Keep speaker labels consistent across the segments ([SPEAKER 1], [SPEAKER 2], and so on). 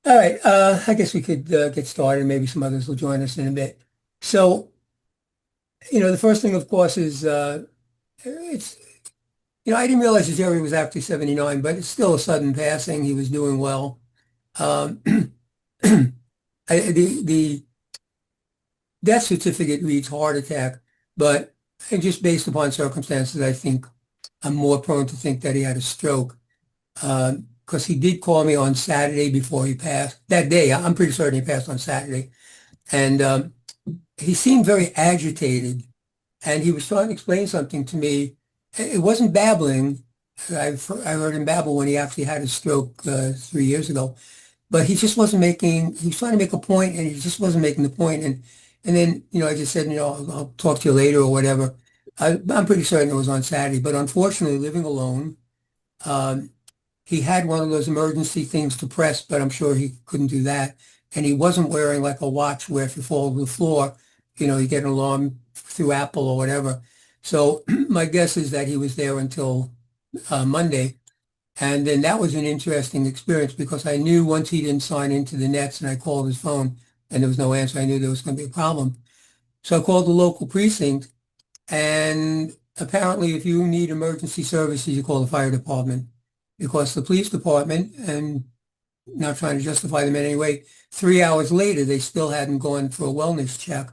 [SPEAKER 1] All right, I guess we could get started. Maybe some others will join us in a bit. So, the first thing, of course, is it's, I didn't realize that Jerry was actually 79, but it's still a sudden passing. He was doing well. Um, the death certificate reads heart attack, but just based upon circumstances, I think I'm more prone to think that he had a stroke. Because he did call me on Saturday before he passed. That day, I'm pretty certain he passed on Saturday. And he seemed very agitated. And he was trying to explain something to me. It wasn't babbling. I heard him babble when he actually had his stroke 3 years ago. But he just wasn't making, he was trying to make a point and he just wasn't making the point. And then, I just said, I'll talk to you later or whatever. I'm pretty certain it was on Saturday. But unfortunately, living alone, um, he had one of those emergency things to press, but I'm sure he couldn't do that. And he wasn't wearing like a watch where if you fall to the floor, you get an alarm through Apple or whatever. So my guess is that he was there until Monday. And then that was an interesting experience because I knew once he didn't sign into the nets and I called his phone and there was no answer, I knew there was going to be a problem. So I called the local precinct, and apparently if you need emergency services, you call the fire department, because the police department, and not trying to justify them in any way, 3 hours later, they still hadn't gone for a wellness check.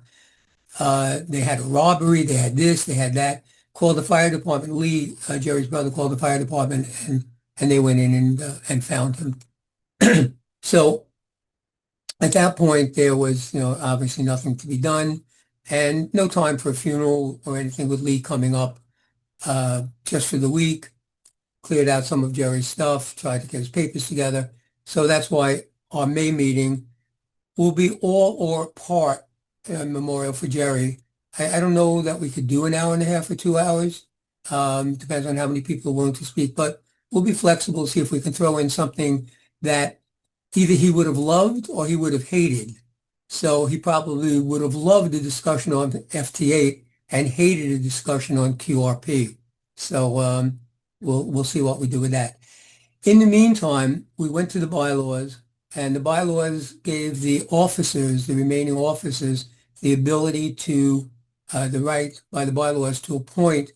[SPEAKER 1] They had a robbery, they had this, they had that. Called the fire department. Lee, Jerry's brother, called the fire department, and they went in and found him. So at that point, there was, obviously nothing to be done, and no time for a funeral or anything with Lee coming up just for the week. Cleared out some of Jerry's stuff, tried to get his papers together. So that's why our May meeting will be all or part memorial for Jerry. I don't know that we could do an hour and a half or 2 hours. Depends on how many people are willing to speak, but we'll be flexible, see if we can throw in something that either he would have loved or he would have hated. So he probably would have loved a discussion on FT8 and hated a discussion on QRP. So we'll see what we do with that. In the meantime, we went to the bylaws, and the bylaws gave the officers, the remaining officers, the ability to, the right by the bylaws to appoint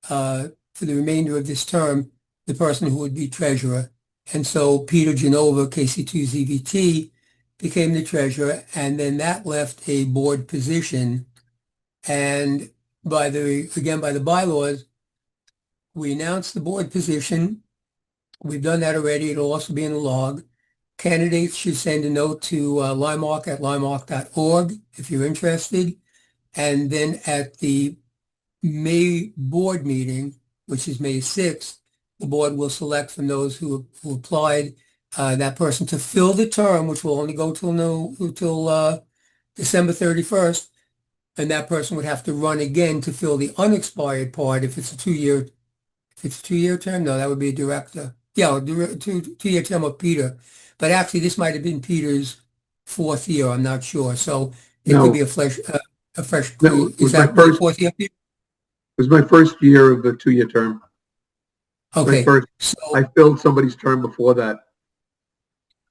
[SPEAKER 1] for the remainder of this term, the person who would be treasurer. And so Peter Genova, KC2ZVT, became the treasurer, and then that left a board position. And by the bylaws, we announced the board position. We've done that already. It'll also be in the log. Candidates should send a note to LIMARC at limarc.org if you're interested. And then at the May board meeting, which is May 6th, the board will select from those who applied that person to fill the term, which will only go till December 31st. And that person would have to run again to fill the unexpired part if it's a two-year term. No, that would be a director. Yeah, two-year term of Peter. But actually, this might have been Peter's fourth year. I'm not sure. So it could be a fresh.
[SPEAKER 2] No,
[SPEAKER 1] Is that the fourth year, Peter?
[SPEAKER 2] It was my first year of the 2-year term.
[SPEAKER 1] Okay.
[SPEAKER 2] So I filled somebody's term before that.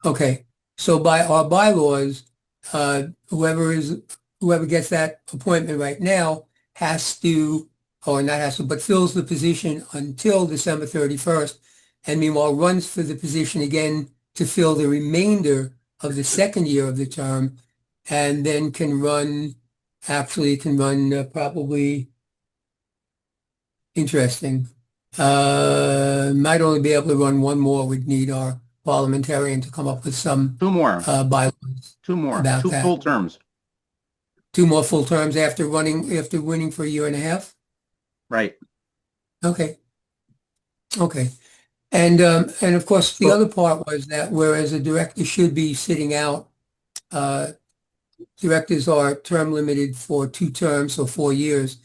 [SPEAKER 1] Okay. So by our bylaws, whoever gets that appointment right now has to, or not has to, but fills the position until December 31st, and meanwhile runs for the position again to fill the remainder of the second year of the term, and then can run probably, interesting, might only be able to run one more. We'd need our parliamentarian to come up with some
[SPEAKER 3] Two more.
[SPEAKER 1] bylaws.
[SPEAKER 3] Two more.
[SPEAKER 1] About
[SPEAKER 3] Two
[SPEAKER 1] that.
[SPEAKER 3] full terms.
[SPEAKER 1] 2 more full terms after winning for a year and a half?
[SPEAKER 3] Right.
[SPEAKER 1] Okay. And of course, the other part was that whereas a director should be sitting out, directors are term limited for 2 terms, so 4 years.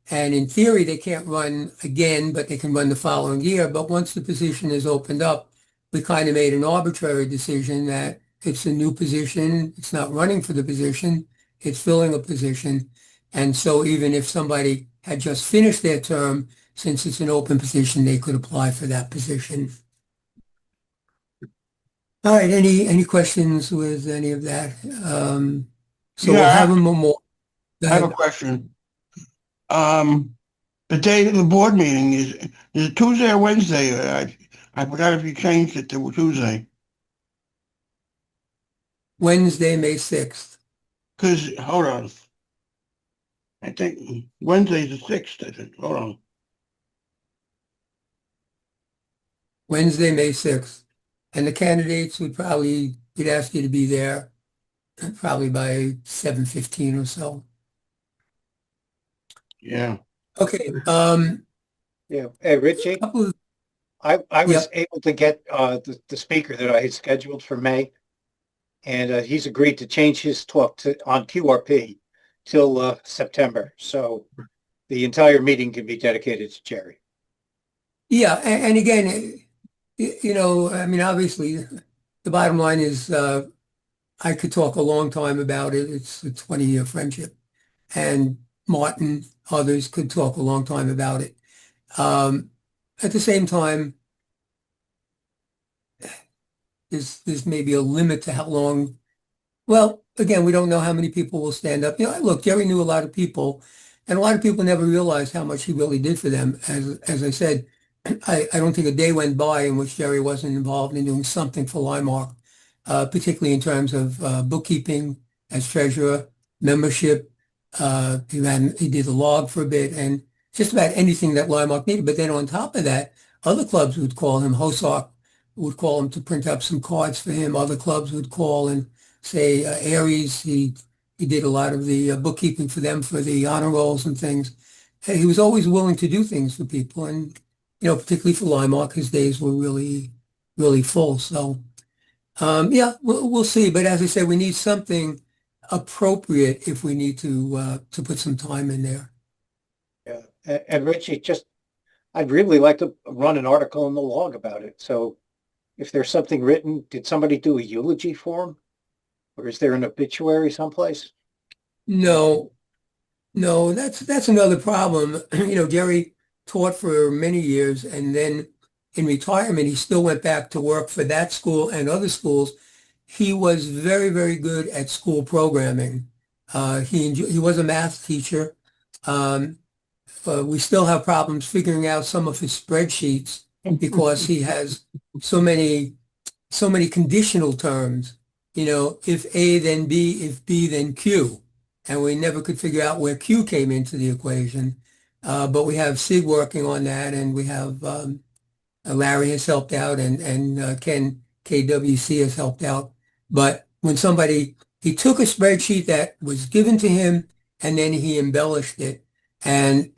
[SPEAKER 1] And in theory, they can't run again, but they can run the following year. But once the position is opened up, we kind of made an arbitrary decision that it's a new position. It's not running for the position. It's filling a position. And so even if somebody had just finished their term, since it's an open position, they could apply for that position. All right, any questions with any of that? So we'll have
[SPEAKER 3] Yeah,
[SPEAKER 1] a memorial. Go
[SPEAKER 3] I have a
[SPEAKER 1] ahead.
[SPEAKER 3] question. The date of the board meeting is it Tuesday or Wednesday? I forgot if you changed it to Tuesday.
[SPEAKER 1] Wednesday, May 6th.
[SPEAKER 3] Because, hold on. I think Wednesday's the 6th, I think. Hold on.
[SPEAKER 1] Wednesday, May 6th. And the candidates we'd ask you to be there probably by 7:15 or so.
[SPEAKER 3] Yeah.
[SPEAKER 1] Okay,
[SPEAKER 4] Yeah. Hey, Richie,
[SPEAKER 1] couple of,
[SPEAKER 4] I was
[SPEAKER 1] yep,
[SPEAKER 4] able to get the speaker that I had scheduled for May, and he's agreed to change his talk to on QRP till September. So the entire meeting can be dedicated to Jerry.
[SPEAKER 1] yeah, and again, I mean, obviously, the bottom line is I could talk a long time about it. It's a 20-year friendship. And Martin, others could talk a long time about it. Um, at the same time, there's maybe a limit to how long. Well, again, we don't know how many people will stand up. Look, Jerry knew a lot of people, and a lot of people never realized how much he really did for them. As I said, I don't think a day went by in which Jerry wasn't involved in doing something for LIMARC, particularly in terms of bookkeeping as treasurer, membership. He did the log for a bit, and just about anything that LIMARC needed. But then on top of that, other clubs would call him. HOSARC would call him to print up some cards for him. Other clubs would call and say Aries. He did a lot of the bookkeeping for them for the honor rolls and things. He was always willing to do things for people, and particularly for LIMARC, his days were really, really full. So, yeah, we'll see. But as I said, we need something appropriate if we need to put some time in there.
[SPEAKER 4] Yeah. And Richie, I'd really like to run an article in the log about it. So if there's something written, did somebody do a eulogy for him? Or is there an obituary someplace?
[SPEAKER 1] No, no, that's another problem. Jerry taught for many years, and then in retirement, he still went back to work for that school and other schools. He was very, very good at school programming. He was a math teacher. Um, we still have problems figuring out some of his spreadsheets because he has so many so many conditional terms. If A, then B, if B, then Q. And we never could figure out where Q came into the equation. But we have Sig working on that, and we have Larry has helped out, and Ken KWC has helped out. But when he took a spreadsheet that was given to him, and then he embellished it. And,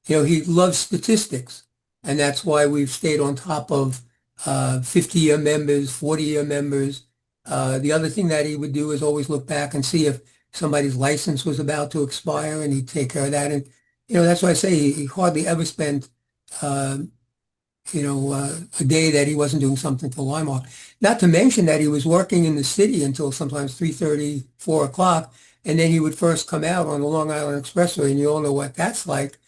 [SPEAKER 1] he loves statistics. And that's why we've stayed on top of 50-year members, 40-year members. The other thing that he would do is always look back and see if somebody's license was about to expire, and he'd take care of that. And, that's why I say he hardly ever spent, a day that he wasn't doing something for LIMARC. Not to mention that he was working in the city until sometimes 3:30, 4 o'clock, and then he would first come out on the Long Island Expressway, and you all know what that's like.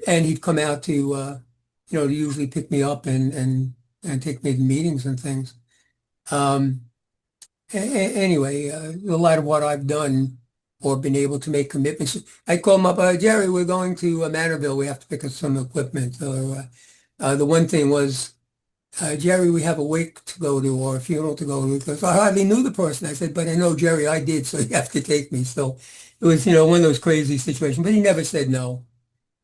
[SPEAKER 1] And he'd come out to usually pick me up and take me to meetings and things. Anyway, a lot of what I've done or been able to make commitments. I call him up, Jerry, we're going to Manorville. We have to pick up some equipment. Or the one thing was, Jerry, we have a wake to go to or a funeral to go to, because I hardly knew the person. I said, but I know Jerry, I did, so you have to take me. So it was, one of those crazy situations, but he never said no.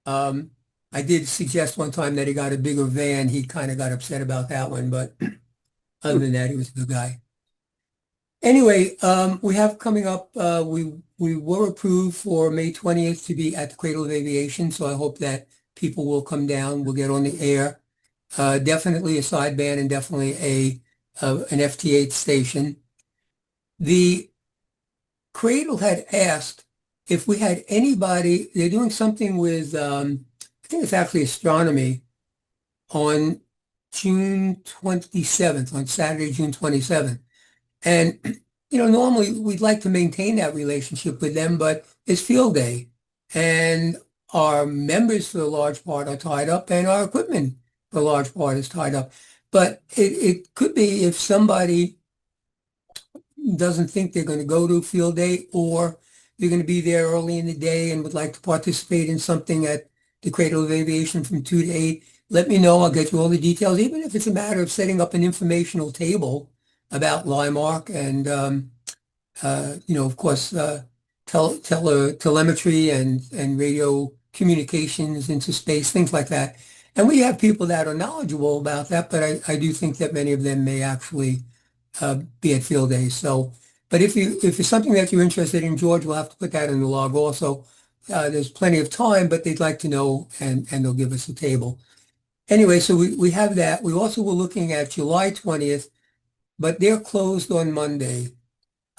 [SPEAKER 1] I did suggest one time that he got a bigger van. He kind of got upset about that one, but other than that, he was a good guy. Anyway, we have coming up, we were approved for May 20th to be at the Cradle of Aviation, so I hope that people will come down. We'll get on the air. Definitely a sideband and definitely an FT8 station. The Cradle had asked if we had anybody. They're doing something with, I think it's actually astronomy, on June 27th, on Saturday, June 27th. And, normally we'd like to maintain that relationship with them, but it's field day. And our members for the large part are tied up, and our equipment for a large part is tied up. But it could be if somebody doesn't think they're going to go to field day, or you're going to be there early in the day and would like to participate in something at the Cradle of Aviation from 2 to 8, let me know. I'll get you all the details, even if it's a matter of setting up an informational table about LIMARC and, of course, telemetry and radio communications into space, things like that. And we have people that are knowledgeable about that, but I do think that many of them may actually be at field days. So, but if it's something that you're interested in, George will have to put that in the log also. There's plenty of time, but they'd like to know, and they'll give us a table. Anyway, so we have that. We also were looking at July 20th, but they're closed on Monday.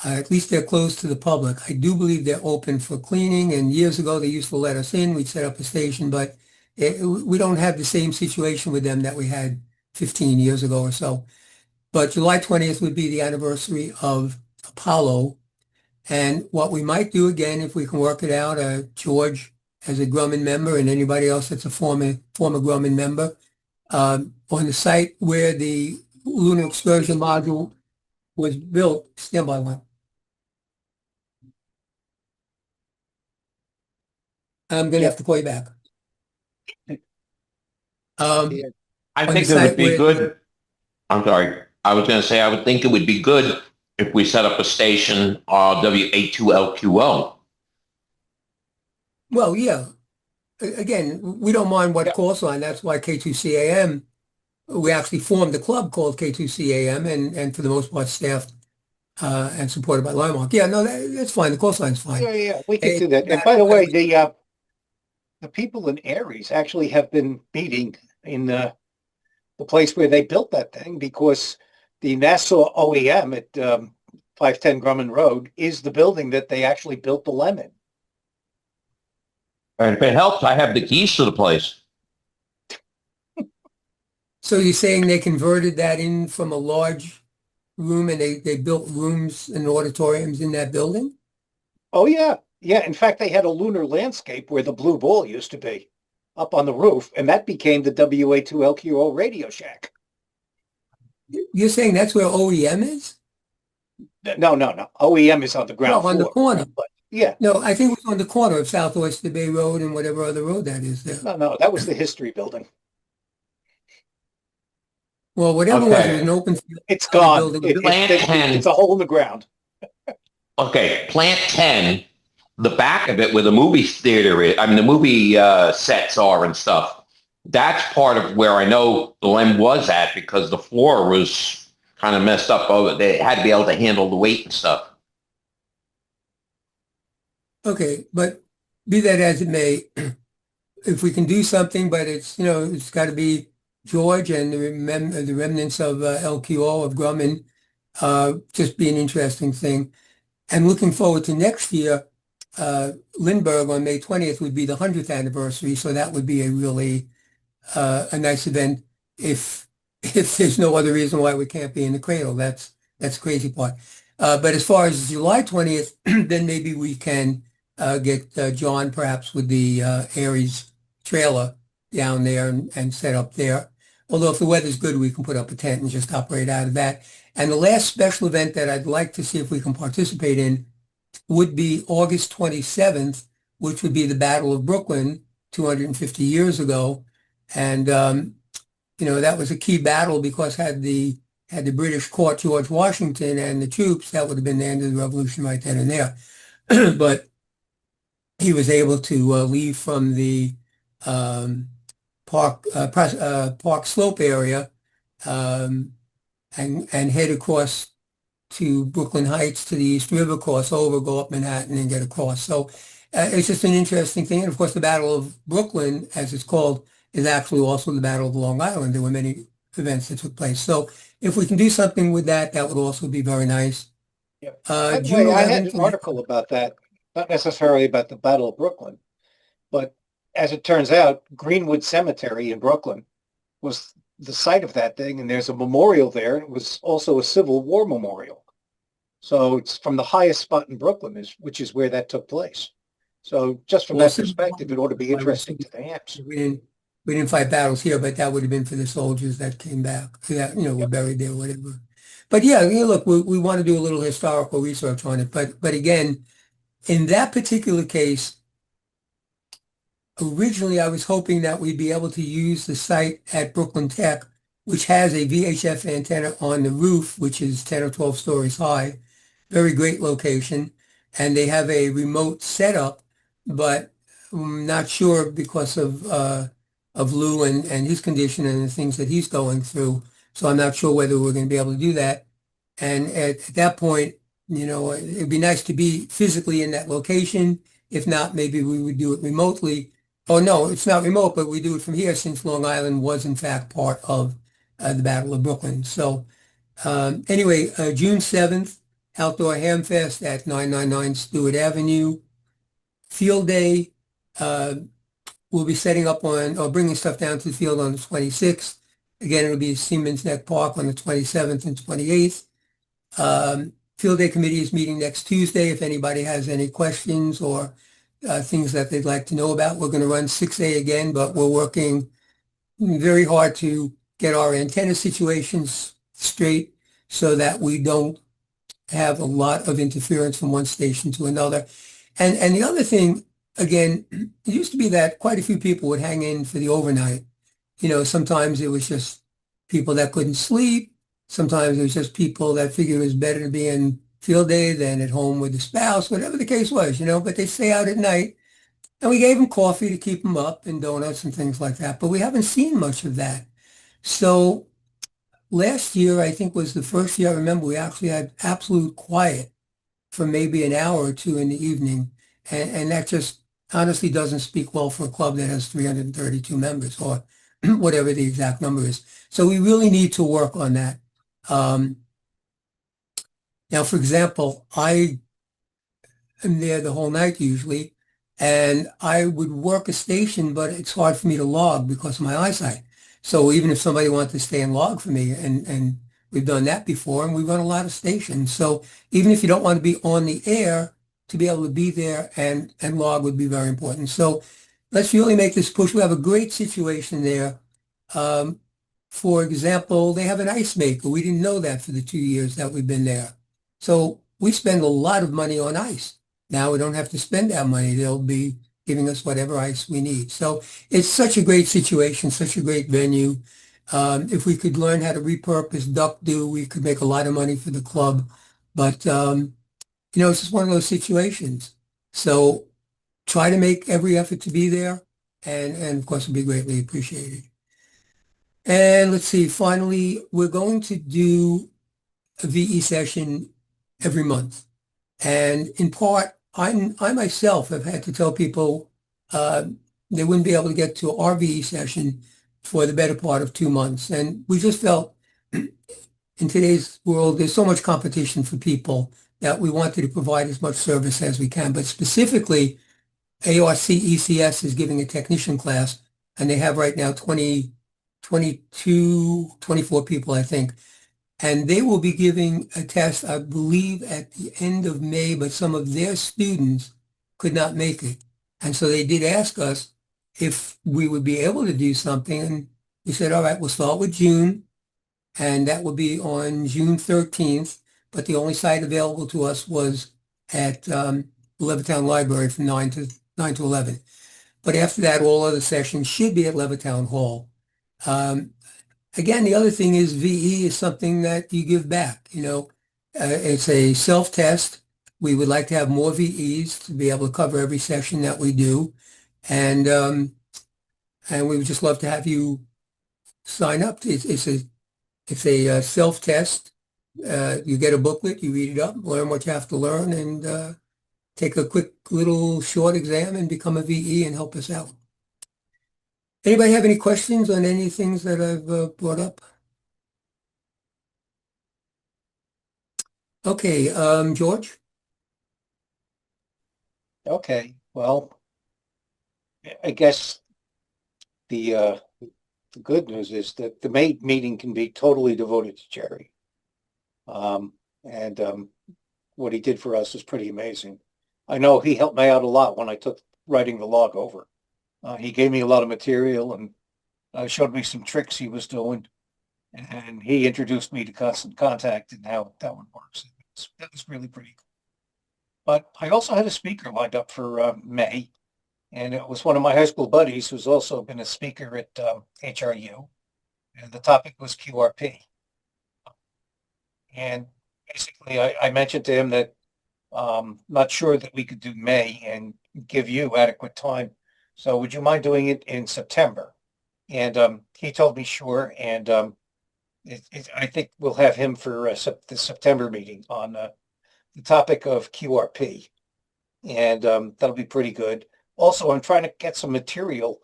[SPEAKER 1] At least they're closed to the public. I do believe they're open for cleaning, and years ago they used to let us in. We'd set up a station, but we don't have the same situation with them that we had 15 years ago or so. But July 20th would be the anniversary of Apollo. And what we might do again, if we can work it out, George as a Grumman member and anybody else that's a former Grumman member, on the site where the lunar excursion module was built. Stand by one. I'm going to have to call you back.
[SPEAKER 5] I think it would be good. I'm sorry. I was going to say, I would think it would be good if we set up a station, WA2LQO.
[SPEAKER 1] Well, yeah. Again, we don't mind what call sign. That's why K2CAM, we actually formed a club called K2CAM, and for the most part staffed and supported by LIMARC. Yeah, no, that's fine. The call sign's fine.
[SPEAKER 4] Yeah, we can do that. And by the way, the people in Aries actually have been meeting in the place where they built that thing, because the Nassau OEM at 510 Grumman Road is the building that they actually built the LEM in.
[SPEAKER 5] And if it helps, I have the keys to the place.
[SPEAKER 1] So you're saying they converted that in from a large room, and they built rooms and auditoriums in that building?
[SPEAKER 4] Oh, yeah. Yeah. In fact, they had a lunar landscape where the blue ball used to be up on the roof, and that became the WA2LQO Radio Shack.
[SPEAKER 1] You're saying that's where OEM is?
[SPEAKER 4] No. OEM is on the ground floor.
[SPEAKER 1] On the corner.
[SPEAKER 4] But, yeah.
[SPEAKER 1] No, I think it was on the corner of South Oyster Bay Road and whatever other road that is there.
[SPEAKER 4] No, that was the history building.
[SPEAKER 1] Well, whatever was, it was an open field.
[SPEAKER 4] It's gone.
[SPEAKER 5] It's
[SPEAKER 4] a hole in the ground.
[SPEAKER 5] Okay, Plant 10, the back of it where the movie theater is, the movie sets are and stuff, that's part of where I know the LEM was at, because the floor was kind of messed up. Oh, they had to be able to handle the weight and stuff.
[SPEAKER 1] Okay, but be that as it may, if we can do something, but it's got to be George and the remnants of LQO of Grumman, just be an interesting thing. And looking forward to next year, Lindbergh on May 20th would be the 100th anniversary, so that would be a really a nice event. If there's no other reason why we can't be in the cradle, that's the crazy part. But as far as July 20th, then maybe we can get John perhaps with the Aries trailer down there and set up there. Although if the weather's good, we can put up a tent and just operate out of that. And the last special event that I'd like to see if we can participate in would be August 27th, which would be the Battle of Brooklyn 250 years ago. And, that was a key battle, because had the British caught George Washington and the troops, that would have been the end of the revolution right then and there. But he was able to leave from the Park Slope area and head across to Brooklyn Heights to the East River, cross over, go up Manhattan and get across. So it's just an interesting thing. And of course, the Battle of Brooklyn, as it's called, is actually also the Battle of Long Island. There were many events that took place. So if we can do something with that, that would also be very nice.
[SPEAKER 4] Yeah. By the way, I had an article about that, not necessarily about the Battle of Brooklyn, but as it turns out, Greenwood Cemetery in Brooklyn was the site of that thing, and there's a memorial there. It was also a Civil War memorial. So it's from the highest spot in Brooklyn, which is where that took place. So just from that perspective, it ought to be interesting to the Hams.
[SPEAKER 1] We didn't fight battles here, but that would have been for the soldiers that came back, that, were buried there, whatever. But yeah, look, we want to do a little historical research on it. But again, in that particular case, originally I was hoping that we'd be able to use the site at Brooklyn Tech, which has a VHF antenna on the roof, which is 10 or 12 stories high. Very great location. And they have a remote setup, but I'm not sure because of Lou and his condition and the things that he's going through. So I'm not sure whether we're going to be able to do that. And at that point, it'd be nice to be physically in that location. If not, maybe we would do it remotely. Oh, no, it's not remote, but we do it from here since Long Island was in fact part of the Battle of Brooklyn. So anyway, June 7th, Outdoor Hamfest at 999 Stewart Avenue. Field Day, we'll be setting up on, or bringing stuff down to the field on the 26th. Again, it'll be Siemens Neck Park on the 27th and 28th. Field Day Committee is meeting next Tuesday. If anybody has any questions or things that they'd like to know about, we're going to run 6A again, but we're working very hard to get our antenna situations straight so that we don't have a lot of interference from one station to another. And the other thing, again, it used to be that quite a few people would hang in for the overnight. Sometimes it was just people that couldn't sleep. Sometimes it was just people that figured it was better to be in field day than at home with the spouse, whatever the case was, but they stay out at night. And we gave them coffee to keep them up and donuts and things like that. But we haven't seen much of that. So last year, I think, was the first year I remember we actually had absolute quiet for maybe an hour or two in the evening. And that just honestly doesn't speak well for a club that has 332 members or whatever the exact number is. So we really need to work on that. Now, for example, I am there the whole night usually, and I would work a station, but it's hard for me to log because of my eyesight. So even if somebody wanted to stay and log for me, and we've done that before, and we run a lot of stations. So even if you don't want to be on the air, to be able to be there and log would be very important. So let's really make this push. We have a great situation there. For example, they have an ice maker. We didn't know that for the 2 years that we've been there. So we spend a lot of money on ice. Now we don't have to spend that money. They'll be giving us whatever ice we need. So it's such a great situation, such a great venue. If we could learn how to repurpose duck do, we could make a lot of money for the club. But, it's just one of those situations. So try to make every effort to be there. And of course, it'll be greatly appreciated. And let's see, finally, we're going to do a VE session every month. And in part, I myself have had to tell people they wouldn't be able to get to our VE session for the better part of 2 months. And we just felt in today's world, there's so much competition for people that we wanted to provide as much service as we can. But specifically, ARC ECS is giving a technician class, and they have right now 24 people, I think. And they will be giving a test, I believe, at the end of May, but some of their students could not make it. And so they did ask us if we would be able to do something. And we said, all right, we'll start with June. And that will be on June 13th. But the only site available to us was at the Levittown Library from 9 to 11. But after that, all other sessions should be at Levittown Hall. Again, the other thing is VE is something that you give back. It's a self-test. We would like to have more VEs to be able to cover every session that we do. And we would just love to have you sign up. It's a self-test. You get a booklet, you read it up, learn what you have to learn, and take a quick little short exam and become a VE and help us out. Anybody have any questions on any things that I've brought up? Okay, George?
[SPEAKER 4] Okay, well, I guess the good news is that the May meeting can be totally devoted to Jerry. What he did for us is pretty amazing. I know he helped me out a lot when I took writing the log over. He gave me a lot of material, and showed me some tricks he was doing, and he introduced me to Constant Contact and how that one works. That was really pretty cool. But I also had a speaker lined up for May, and it was one of my high school buddies who's also been a speaker at HRU, and the topic was QRP. And basically, I mentioned to him that not sure that we could do May and give you adequate time. So would you mind doing it in September? And he told me sure. And I think we'll have him for the September meeting on the topic of QRP. And that'll be pretty good. Also, I'm trying to get some material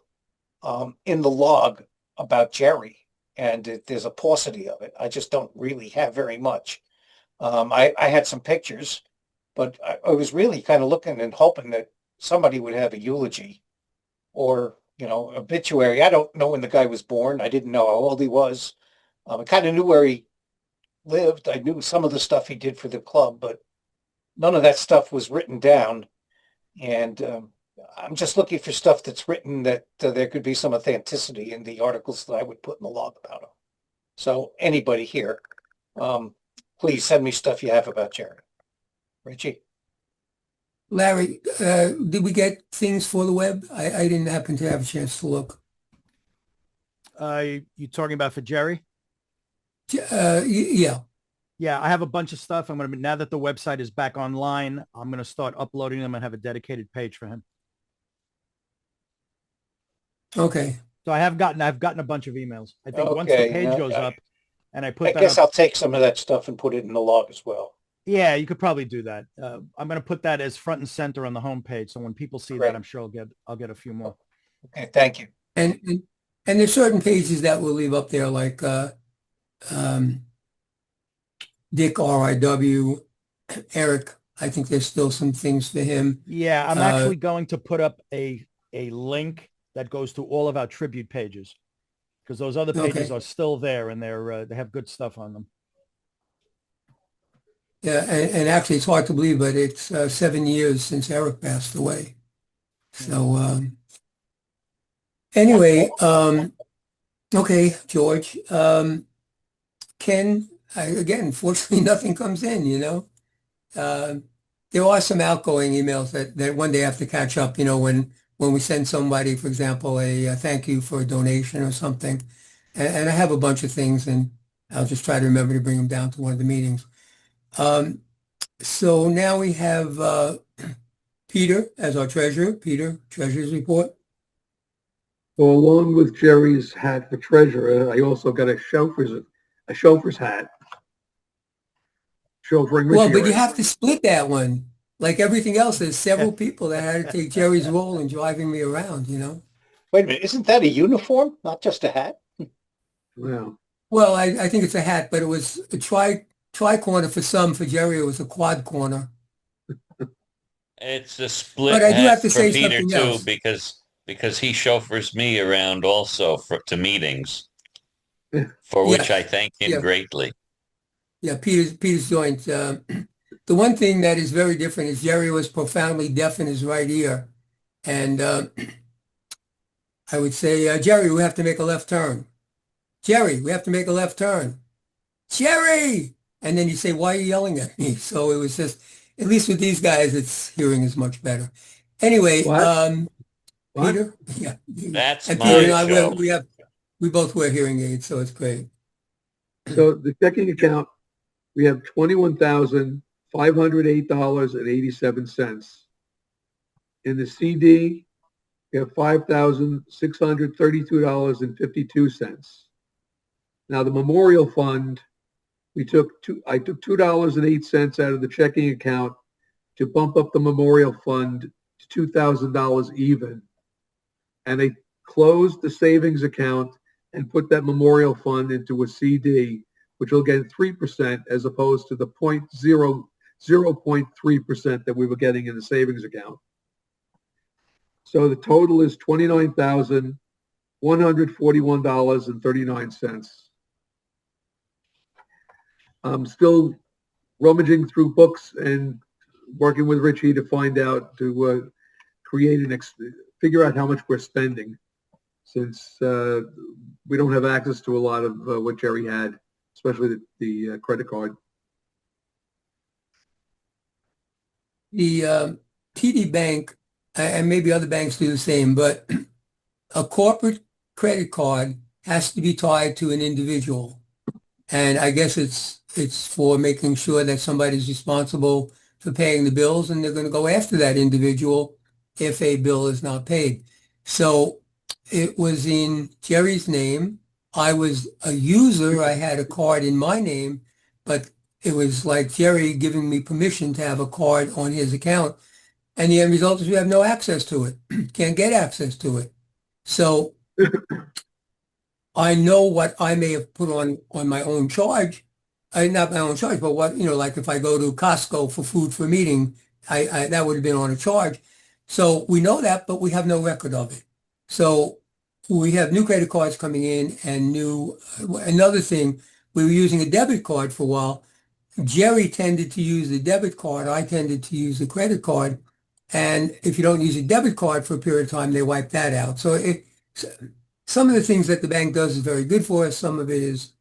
[SPEAKER 4] in the log about Jerry. And there's a paucity of it. I just don't really have very much. I had some pictures, but I was really kind of looking and hoping that somebody would have a eulogy or, obituary. I don't know when the guy was born. I didn't know how old he was. I kind of knew where he lived. I knew some of the stuff he did for the club, but none of that stuff was written down. And I'm just looking for stuff that's written that there could be some authenticity in the articles that I would put in the log about him. So anybody here, please send me stuff you have about Jerry. Richie?
[SPEAKER 1] Larry, did we get things for the web? I didn't happen to have a chance to look.
[SPEAKER 6] You talking about for Jerry?
[SPEAKER 1] Yeah.
[SPEAKER 6] Yeah, I have a bunch of stuff. Now that the website is back online, I'm going to start uploading them and have a dedicated page for him.
[SPEAKER 1] Okay.
[SPEAKER 6] So I've gotten a bunch of emails. I think once the page goes up and I put
[SPEAKER 4] I guess I'll take some of that stuff and put it in the log as well.
[SPEAKER 6] Yeah, you could probably do that. I'm going to put that as front and center on the homepage. So when people see that, I'm sure I'll get a few more.
[SPEAKER 4] Okay, thank you.
[SPEAKER 1] And there's certain pages that we'll leave up there, like Dick RIW, Eric. I think there's still some things for him.
[SPEAKER 6] Yeah, I'm actually going to put up a link that goes to all of our tribute pages because those other pages are still there and they have good stuff on them.
[SPEAKER 1] Yeah, and actually it's hard to believe, but it's 7 years since Eric passed away. So anyway, okay, George. Ken, again, fortunately nothing comes in, there are some outgoing emails that one day have to catch up, when we send somebody, for example, a thank you for a donation or something. And I have a bunch of things, and I'll just try to remember to bring them down to one of the meetings. So now we have Peter as our treasurer. Peter, treasurer's report.
[SPEAKER 2] So along with Jerry's hat for treasurer, I also got a chauffeur's hat. Chauffeuring Richie.
[SPEAKER 1] Well, but you have to split that one. Like everything else, there's several people that had to take Jerry's role in driving me around,
[SPEAKER 4] Wait a minute, isn't that a uniform, not just a hat?
[SPEAKER 2] Yeah.
[SPEAKER 1] Well, I think it's a hat, but it was a tri-corner for some. For Jerry, it was a quad corner.
[SPEAKER 7] It's a split
[SPEAKER 1] But I do
[SPEAKER 7] hat
[SPEAKER 1] have to
[SPEAKER 7] for
[SPEAKER 1] say
[SPEAKER 7] Peter
[SPEAKER 1] something
[SPEAKER 7] too,
[SPEAKER 1] else.
[SPEAKER 7] because he chauffeurs me around also to meetings, for which I thank him greatly.
[SPEAKER 1] Yeah, Peter's joint. The one thing that is very different is Jerry was profoundly deaf in his right ear. And I would say, Jerry, we have to make a left turn. Jerry, we have to make a left turn. Jerry! And then you say, why are you yelling at me? So it was just, at least with these guys, its hearing is much better. Anyway, Peter? Yeah.
[SPEAKER 7] That's
[SPEAKER 1] and
[SPEAKER 7] my
[SPEAKER 1] Peter and
[SPEAKER 7] show.
[SPEAKER 1] we both wear hearing aids, so it's great.
[SPEAKER 2] So the checking account, we have $21,508.87. In the CD, we have $5,632.52. Now the memorial fund, I took $2.08 out of the checking account to bump up the memorial fund to $2,000 even. And I closed the savings account and put that memorial fund into a CD, which will get 3% as opposed to the 0.3% that we were getting in the savings account. So the total is $29,141.39. I'm still rummaging through books and working with Richie to find out, to figure out how much we're spending. since we don't have access to a lot of what Jerry had, especially the credit card.
[SPEAKER 1] The TD Bank, and maybe other banks do the same, but a corporate credit card has to be tied to an individual. And I guess it's for making sure that somebody's responsible for paying the bills, and they're going to go after that individual if a bill is not paid. So it was in Jerry's name. I was a user. I had a card in my name, but it was like Jerry giving me permission to have a card on his account. And the end result is we have no access to it. Can't get access to it. So I know what I may have put on my own charge. Not my own charge, but what, like if I go to Costco for food for a meeting, I that would have been on a charge. So we know that, but we have no record of it. So we have new credit cards coming in and another thing, we were using a debit card for a while. Jerry tended to use the debit card. I tended to use the credit card. And if you don't use a debit card for a period of time, they wipe that out. So some of the things that the bank does is very good for us. Some of it is,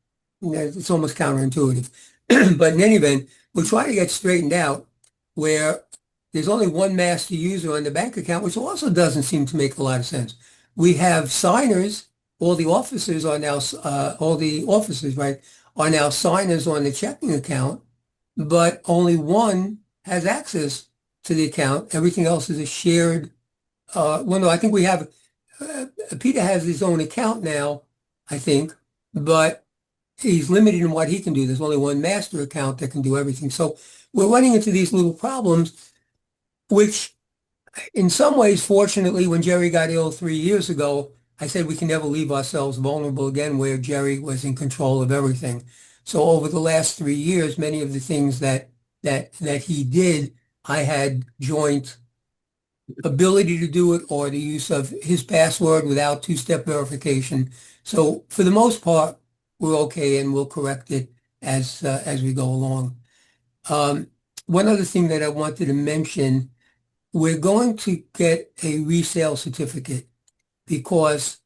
[SPEAKER 1] it's almost counterintuitive. But in any event, we're trying to get straightened out where there's only one master user on the bank account, which also doesn't seem to make a lot of sense. We have signers. All the officers, right, are now signers on the checking account, but only one has access to the account. Everything else is a shared, no, I think we have, Peter has his own account now, I think, but he's limited in what he can do. There's only one master account that can do everything. So we're running into these little problems, which in some ways, fortunately, when Jerry got ill 3 years ago, I said we can never leave ourselves vulnerable again where Jerry was in control of everything. So over the last 3 years, many of the things that he did, I had joint ability to do it or the use of his password without two-step verification. So for the most part, we're okay and we'll correct it as we go along. One other thing that I wanted to mention, we're going to get a resale certificate because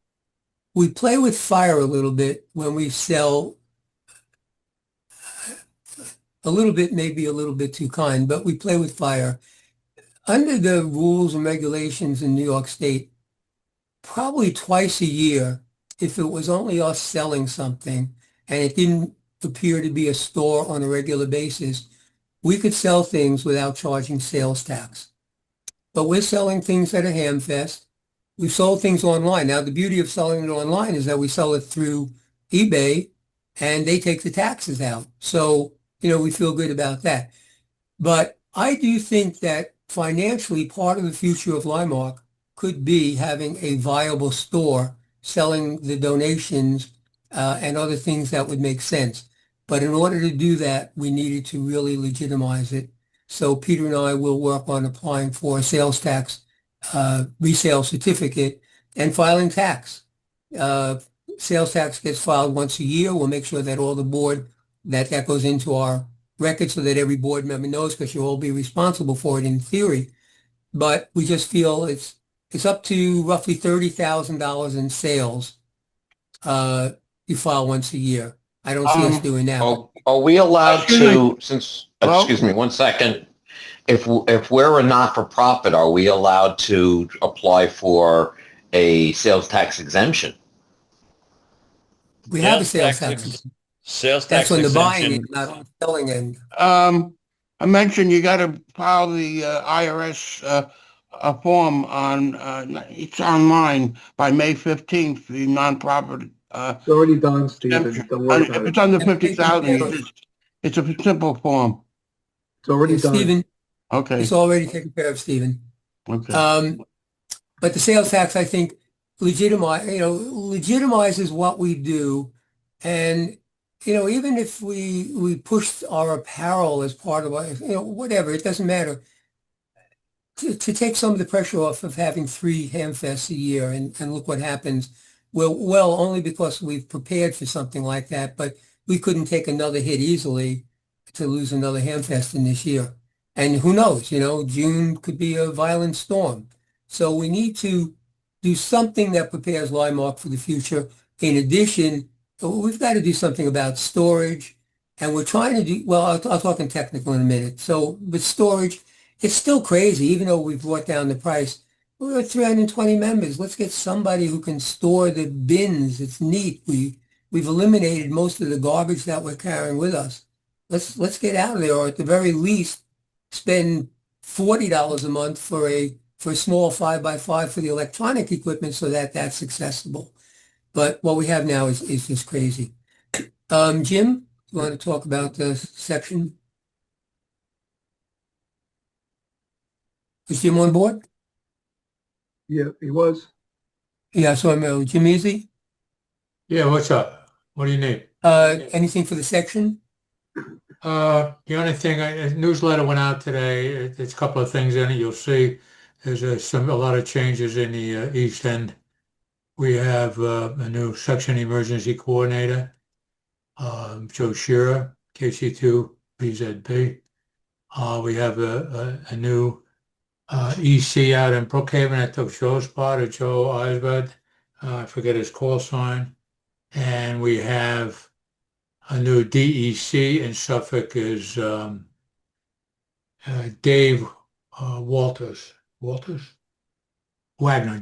[SPEAKER 1] we play with fire a little bit when we sell. A little bit, maybe a little bit too kind, but we play with fire. Under the rules and regulations in New York State, probably twice a year, if it was only us selling something and it didn't appear to be a store on a regular basis, we could sell things without charging sales tax. But we're selling things at a Hamfest. We've sold things online. Now, the beauty of selling it online is that we sell it through eBay and they take the taxes out. So, we feel good about that. But I do think that financially, part of the future of LIMARC could be having a viable store selling the donations and other things that would make sense. But in order to do that, we needed to really legitimize it. So Peter and I will work on applying for a sales tax resale certificate and filing tax. Sales tax gets filed once a year. We'll make sure that all the board, that goes into our record so that every board member knows, because you'll all be responsible for it in theory. But we just feel it's up to roughly $30,000 in sales. You file once a year. I don't see us doing that.
[SPEAKER 5] Are we allowed to,
[SPEAKER 3] Hello?
[SPEAKER 5] excuse me, 1 second. If we're a not-for-profit, are we allowed to apply for a sales tax exemption?
[SPEAKER 1] We have a sales tax.
[SPEAKER 7] Sales
[SPEAKER 1] That's
[SPEAKER 7] tax
[SPEAKER 1] on the buying
[SPEAKER 7] exemption.
[SPEAKER 1] end, not on the selling end.
[SPEAKER 3] I mentioned you got to file the IRS a form it's online by May 15th, the nonprofit.
[SPEAKER 2] It's already done, Stephen. Don't worry
[SPEAKER 3] If
[SPEAKER 2] about
[SPEAKER 3] it's
[SPEAKER 2] it.
[SPEAKER 3] under 50,000, it's a simple form.
[SPEAKER 2] It's already done.
[SPEAKER 1] Stephen,
[SPEAKER 3] Okay.
[SPEAKER 1] it's already taken care of, Stephen.
[SPEAKER 3] Okay.
[SPEAKER 1] But the sales tax, I think, legitimizes what we do. And, even if we push our apparel as part of our, whatever, it doesn't matter. To take some of the pressure off of having 3 Hamfests a year and look what happens. Well, only because we've prepared for something like that, but we couldn't take another hit easily to lose another Hamfest in this year. And who knows, June could be a violent storm. So we need to do something that prepares LIMARC for the future. In addition, we've got to do something about storage, and we're trying to do, well, I'll talk in technical in a minute. So with storage, it's still crazy, even though we've brought down the price. We're at 320 members. Let's get somebody who can store the bins. It's neat. We've eliminated most of the garbage that we're carrying with us. Let's get out of there, or at the very least, spend $40 a month for a small 5x5 for the electronic equipment, so that that's accessible. But what we have now is just crazy. Jim, you want to talk about the section? Is Jim on board?
[SPEAKER 2] Yeah, he was.
[SPEAKER 1] Yeah, so I'm Jim Easy.
[SPEAKER 8] Yeah, what's up? What do you need?
[SPEAKER 1] Anything for the section?
[SPEAKER 8] The only thing, a newsletter went out today. It's a couple of things in it. You'll see there's a lot of changes in the East End. We have a new section emergency coordinator, Joe Shearer, KC2 BZB. We have a new EC out in Brookhaven that took Joe's spot, or Joe Eisbert. I forget his call sign. And we have a new DEC in Suffolk is Dave Walters.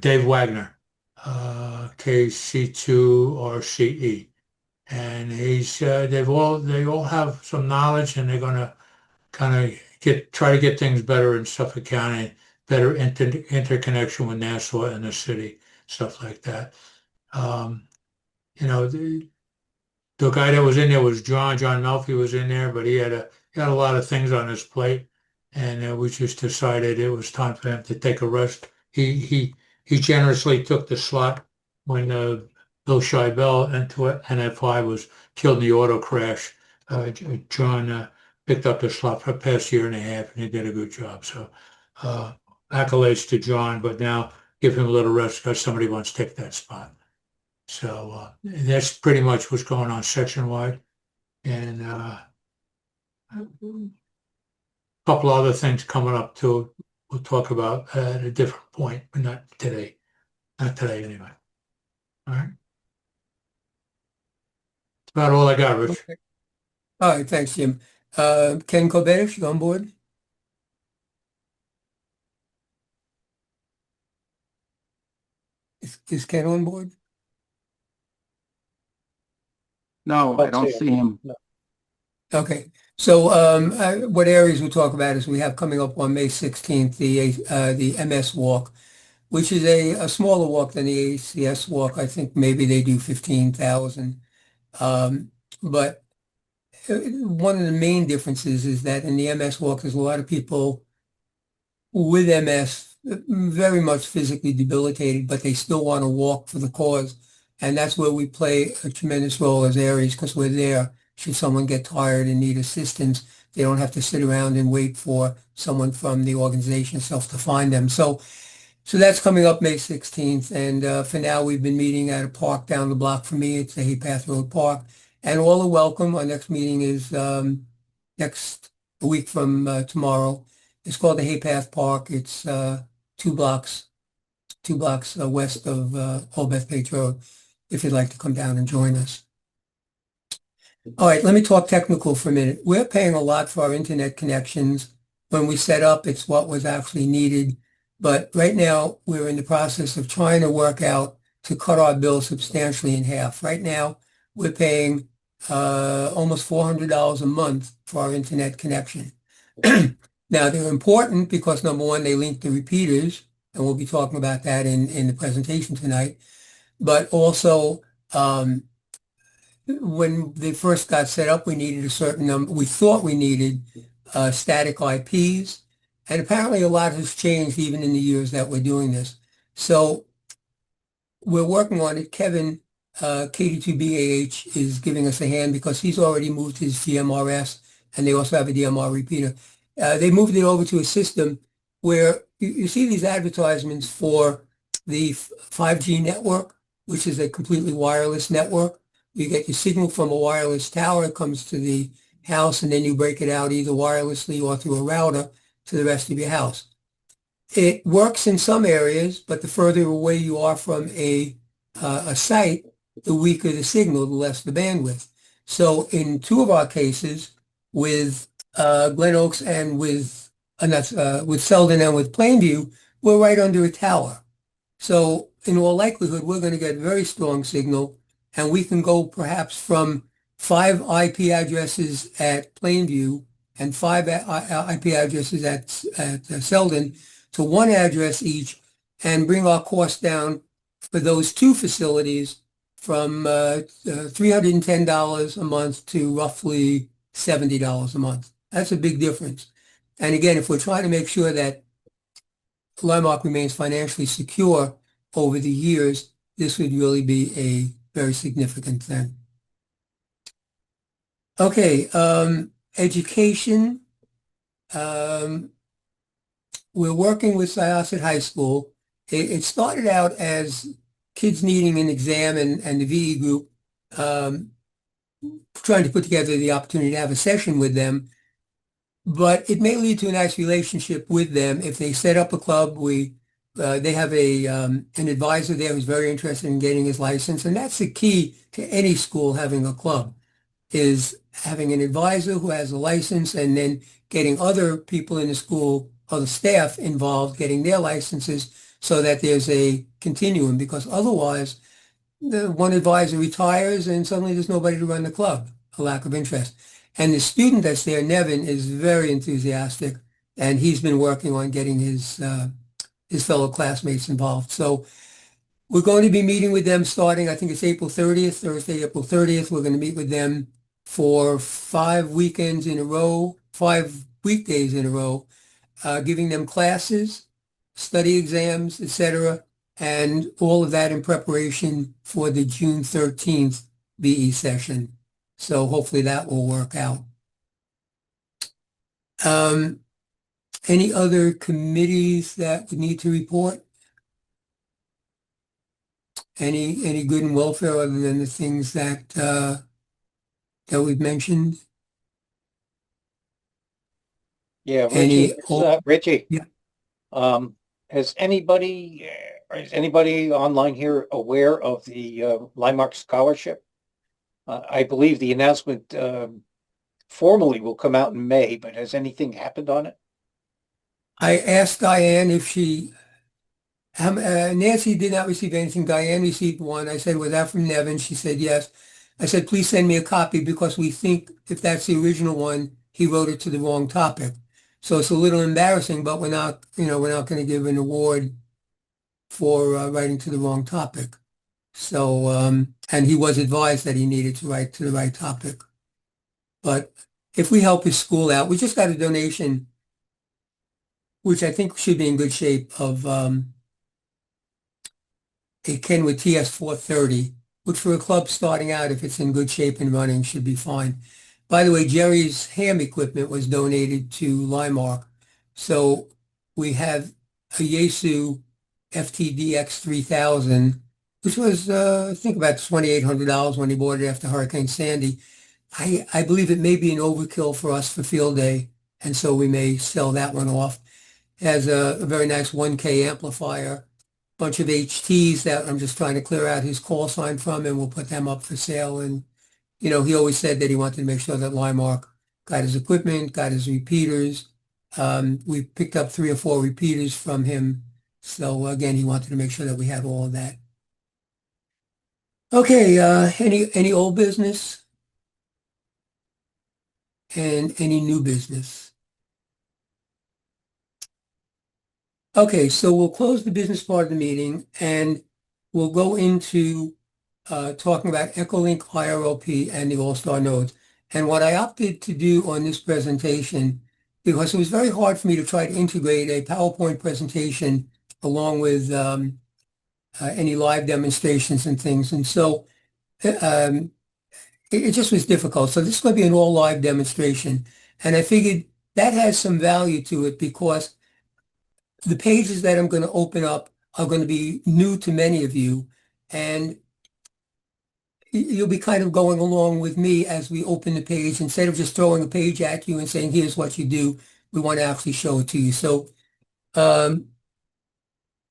[SPEAKER 8] Dave Wagner, KC2 RCE. And they all have some knowledge, and they're going to kind of try to get things better in Suffolk County, better interconnection with Nassau and the city, stuff like that. You know, the guy that was in there was John Melfi was in there, but he had a lot of things on his plate, and we just decided it was time for him to take a rest. He generously took the slot when Bill Scheibel into NFI was killed in the auto crash. John picked up the slot for the past year and a half, and he did a good job. So accolades to John, but now give him a little rest because somebody wants to take that spot. So that's pretty much what's going on section-wide. And a couple other things coming up too. We'll talk about at a different point, but not today. Not today anyway. All right. That's about all I got, Rich.
[SPEAKER 1] Okay. All right, thanks, Jim. Ken Kobesh, you on board? Is Ken on board?
[SPEAKER 3] No, I don't see him.
[SPEAKER 1] Okay, so what areas we'll talk about is we have coming up on May 16th, the MS walk, which is a smaller walk than the ACS walk. I think maybe they do 15,000. But one of the main differences is that in the MS walk, there's a lot of people with MS, very much physically debilitated, but they still want to walk for the cause. And that's where we play a tremendous role as Aries, because we're there. Should someone get tired and need assistance, they don't have to sit around and wait for someone from the organization itself to find them. So that's coming up May 16th. And for now, we've been meeting at a park down the block from me. It's the Haypath Road Park. And all are welcome. Our next meeting is next week from tomorrow. It's called the Haypath Park. It's 2 blocks west of Old Bethpage Road, if you'd like to come down and join us. All right, let me talk technical for a minute. We're paying a lot for our internet connections. When we set up, it's what was actually needed. But right now, we're in the process of trying to work out to cut our bill substantially in half. Right now, we're paying almost $400 a month for our internet connection. Now, they're important because, number one, they link to repeaters, and we'll be talking about that in the presentation tonight. But also, when they first got set up, we needed a certain number. We thought we needed static IPs, and apparently a lot has changed even in the years that we're doing this. So we're working on it. Kevin, KD2BAH, is giving us a hand because he's already moved his GMRS, and they also have a DMR repeater. They moved it over to a system where you see these advertisements for the 5G network, which is a completely wireless network. You get your signal from a wireless tower, it comes to the house, and then you break it out either wirelessly or through a router to the rest of your house. It works in some areas, but the further away you are from a site, the weaker the signal, the less the bandwidth. So in two of our cases, with Glen Oaks and with Selden and with Plainview, we're right under a tower. So in all likelihood, we're going to get very strong signal, and we can go perhaps from 5 IP addresses at Plainview and 5 IP addresses at Selden to 1 address each, and bring our cost down for those 2 facilities from $310 a month to roughly $70 a month. That's a big difference. And again, if we're trying to make sure that LIMARC remains financially secure over the years, this would really be a very significant thing. Okay, education. We're working with Syosset High School. It started out as kids needing an exam and the VE group trying to put together the opportunity to have a session with them. But it may lead to a nice relationship with them if they set up a club. They have an advisor there who's very interested in getting his license, and that's the key to any school having a club, is having an advisor who has a license and then getting other people in the school, other staff involved, getting their licenses so that there's a continuum, because otherwise the one advisor retires and suddenly there's nobody to run the club, a lack of interest. And the student that's there, Nevin, is very enthusiastic, and he's been working on getting his fellow classmates involved. So we're going to be meeting with them starting, I think it's April 30th, Thursday, April 30th. We're going to meet with them for 5 weekends in a row, 5 weekdays in a row, giving them classes, study exams, etc., and all of that in preparation for the June 13th VE session. So hopefully that will work out. Any other committees that we need to report? Any good and welfare other than the things that that we've mentioned?
[SPEAKER 4] Yeah, Richie.
[SPEAKER 1] Yeah.
[SPEAKER 4] Is anybody online here aware of the LIMARC scholarship? I believe the announcement formally will come out in May, but has anything happened on it?
[SPEAKER 1] I asked Diane if she, Nancy did not receive anything. Diane received one. I said, was that from Nevin? She said, yes. I said, please send me a copy because we think if that's the original one, he wrote it to the wrong topic. So it's a little embarrassing, but we're not going to give an award for writing to the wrong topic. So, and he was advised that he needed to write to the right topic. But if we help his school out, we just got a donation, which I think should be in good shape, of a Kenwood TS430, which for a club starting out, if it's in good shape and running, should be fine. By the way, Jerry's ham equipment was donated to LIMARC. So we have a Yaesu FTDX 3000, which was, I think, about $2,800 when he bought it after Hurricane Sandy. I believe it may be an overkill for us for field day, and so we may sell that one off. It has a very nice 1K amplifier, bunch of HTs that I'm just trying to clear out his call sign from, and we'll put them up for sale. And, he always said that he wanted to make sure that LIMARC got his equipment, got his repeaters. We picked up 3 or 4 repeaters from him. So again, he wanted to make sure that we had all of that. Okay, any old business? And any new business? Okay, so we'll close the business part of the meeting and we'll go into talking about EchoLink, IRLP, and the AllStar nodes. And what I opted to do on this presentation, because it was very hard for me to try to integrate a PowerPoint presentation along with any live demonstrations and things. And so it just was difficult. So this is going to be an all live demonstration. And I figured that has some value to it because the pages that I'm going to open up are going to be new to many of you. And you'll be kind of going along with me as we open the page. Instead of just throwing a page at you and saying, here's what you do, we want to actually show it to you. So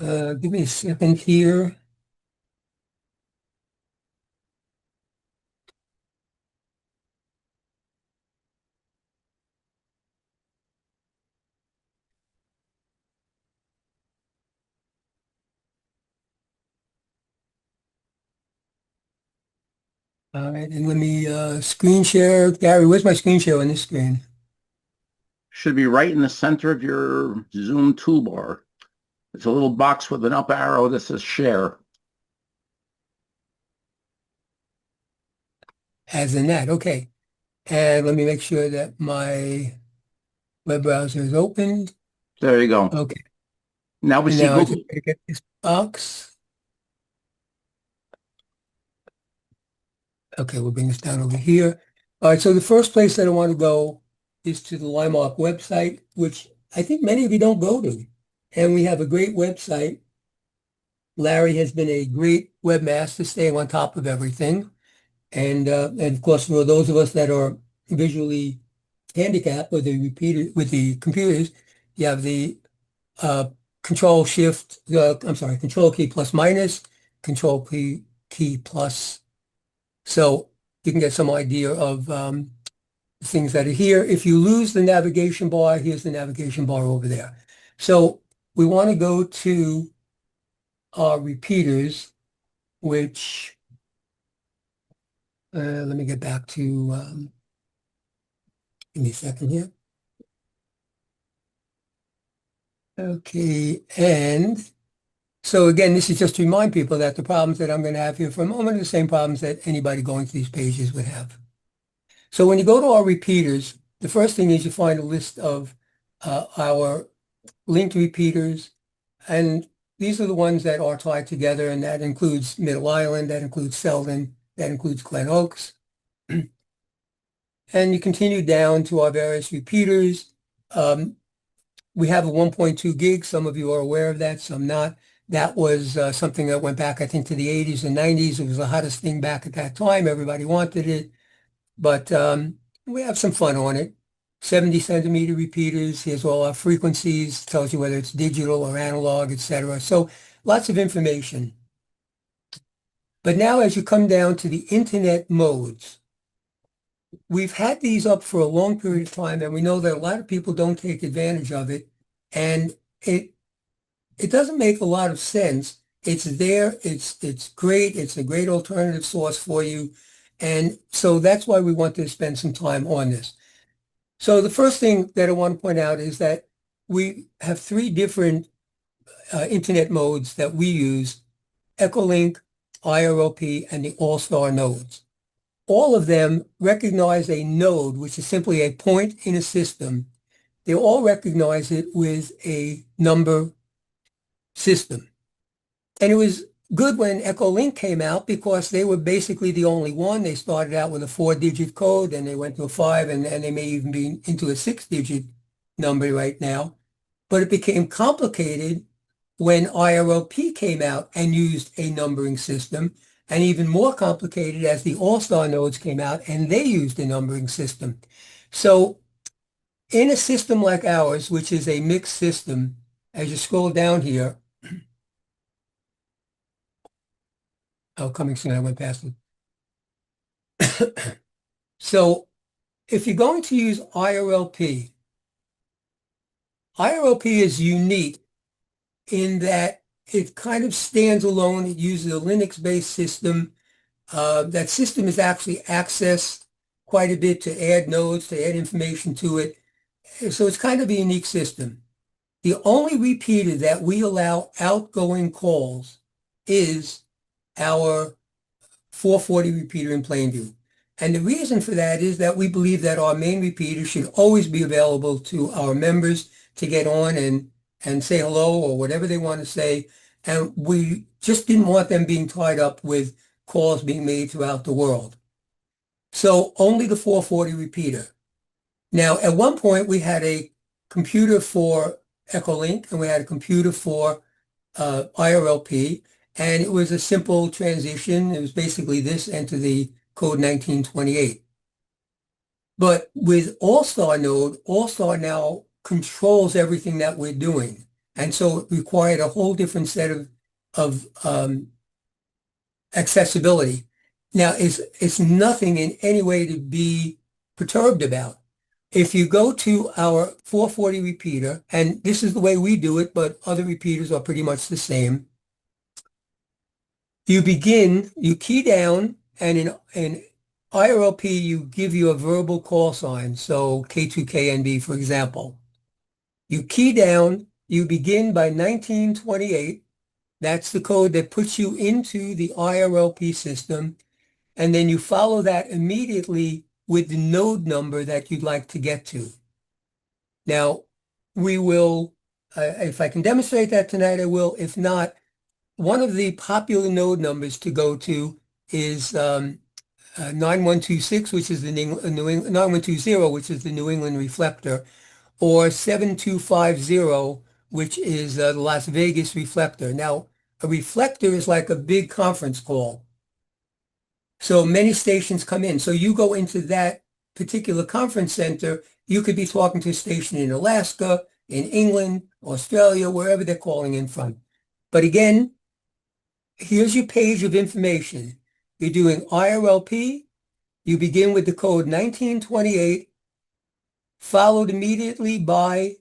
[SPEAKER 1] Give me a second here. All right, and let me screen share. Gary, where's my screen share on this screen?
[SPEAKER 3] Should be right in the center of your Zoom toolbar. It's a little box with an up arrow that says share.
[SPEAKER 1] As in that, okay. And let me make sure that my web browser is opened.
[SPEAKER 3] There you go.
[SPEAKER 1] Okay.
[SPEAKER 3] Now we
[SPEAKER 1] And
[SPEAKER 3] see
[SPEAKER 1] now I
[SPEAKER 3] Google.
[SPEAKER 1] just gotta get this box. Okay, we'll bring this down over here. All right, so the first place that I want to go is to the LIMARC website, which I think many of you don't go to. And we have a great website. Larry has been a great webmaster, staying on top of everything. And of course, for those of us that are visually handicapped with the computers, you have the control key plus minus, control key plus. So you can get some idea of things that are here. If you lose the navigation bar, here's the navigation bar over there. So we want to go to our repeaters, which, let me get back to, give me a second here. Okay, and so again, this is just to remind people that the problems that I'm going to have here for a moment are the same problems that anybody going to these pages would have. So when you go to our repeaters, the first thing is you find a list of our linked repeaters, and these are the ones that are tied together, and that includes Middle Island, that includes Selden, that includes Glen Oaks. And you continue down to our various repeaters. We have a 1.2 gig. Some of you are aware of that, some not. That was something that went back, I think, to the 80s and 90s. It was the hottest thing back at that time. Everybody wanted it. But we have some fun on it. 70 centimeter repeaters. Here's all our frequencies. Tells you whether it's digital or analog, etc. So lots of information. But now as you come down to the internet modes, we've had these up for a long period of time, and we know that a lot of people don't take advantage of it. And it doesn't make a lot of sense. It's there. It's great. It's a great alternative source for you. And so that's why we want to spend some time on this. So the first thing that I want to point out is that we have three different internet modes that we use: EchoLink, IRLP, and the AllStar nodes. All of them recognize a node, which is simply a point in a system. They all recognize it with a number system. And it was good when EchoLink came out because they were basically the only one. They started out with a 4-digit code, and they went to a 5, and they may even be into a 6-digit number right now. But it became complicated when IRLP came out and used a numbering system, and even more complicated as the AllStar nodes came out and they used a numbering system. So in a system like ours, which is a mixed system, as you scroll down here, oh, coming soon, I went past it. So if you're going to use IRLP, IRLP is unique in that it kind of stands alone. It uses a Linux-based system. That system is actually accessed quite a bit to add nodes, to add information to it. So it's kind of a unique system. The only repeater that we allow outgoing calls is our 440 repeater in Plainview. And the reason for that is that we believe that our main repeater should always be available to our members to get on and say hello or whatever they want to say. And we just didn't want them being tied up with calls being made throughout the world. So only the 440 repeater. Now, at one point, we had a computer for EchoLink and we had a computer for IRLP, and it was a simple transition. It was basically this enter the code 1928. But with AllStar node, AllStar now controls everything that we're doing. And so it required a whole different set of accessibility. Now, it's nothing in any way to be perturbed about. If you go to our 440 repeater, and this is the way we do it, but other repeaters are pretty much the same. You key down, and in IRLP, you give you a verbal call sign. So K2KNB, for example. You key down, you begin by 1928. That's the code that puts you into the IRLP system. And then you follow that immediately with the node number that you'd like to get to. Now, we will, if I can demonstrate that tonight, I will. If not, one of the popular node numbers to go to is 9126, which is the New England, 9120, which is the New England reflector, or 7250, which is the Las Vegas reflector. Now, a reflector is like a big conference call. So many stations come in. So you go into that particular conference center, you could be talking to a station in Alaska, in England, Australia, wherever they're calling in from. But again, here's your page of information. You're doing IRLP. You begin with the code 1928, followed immediately by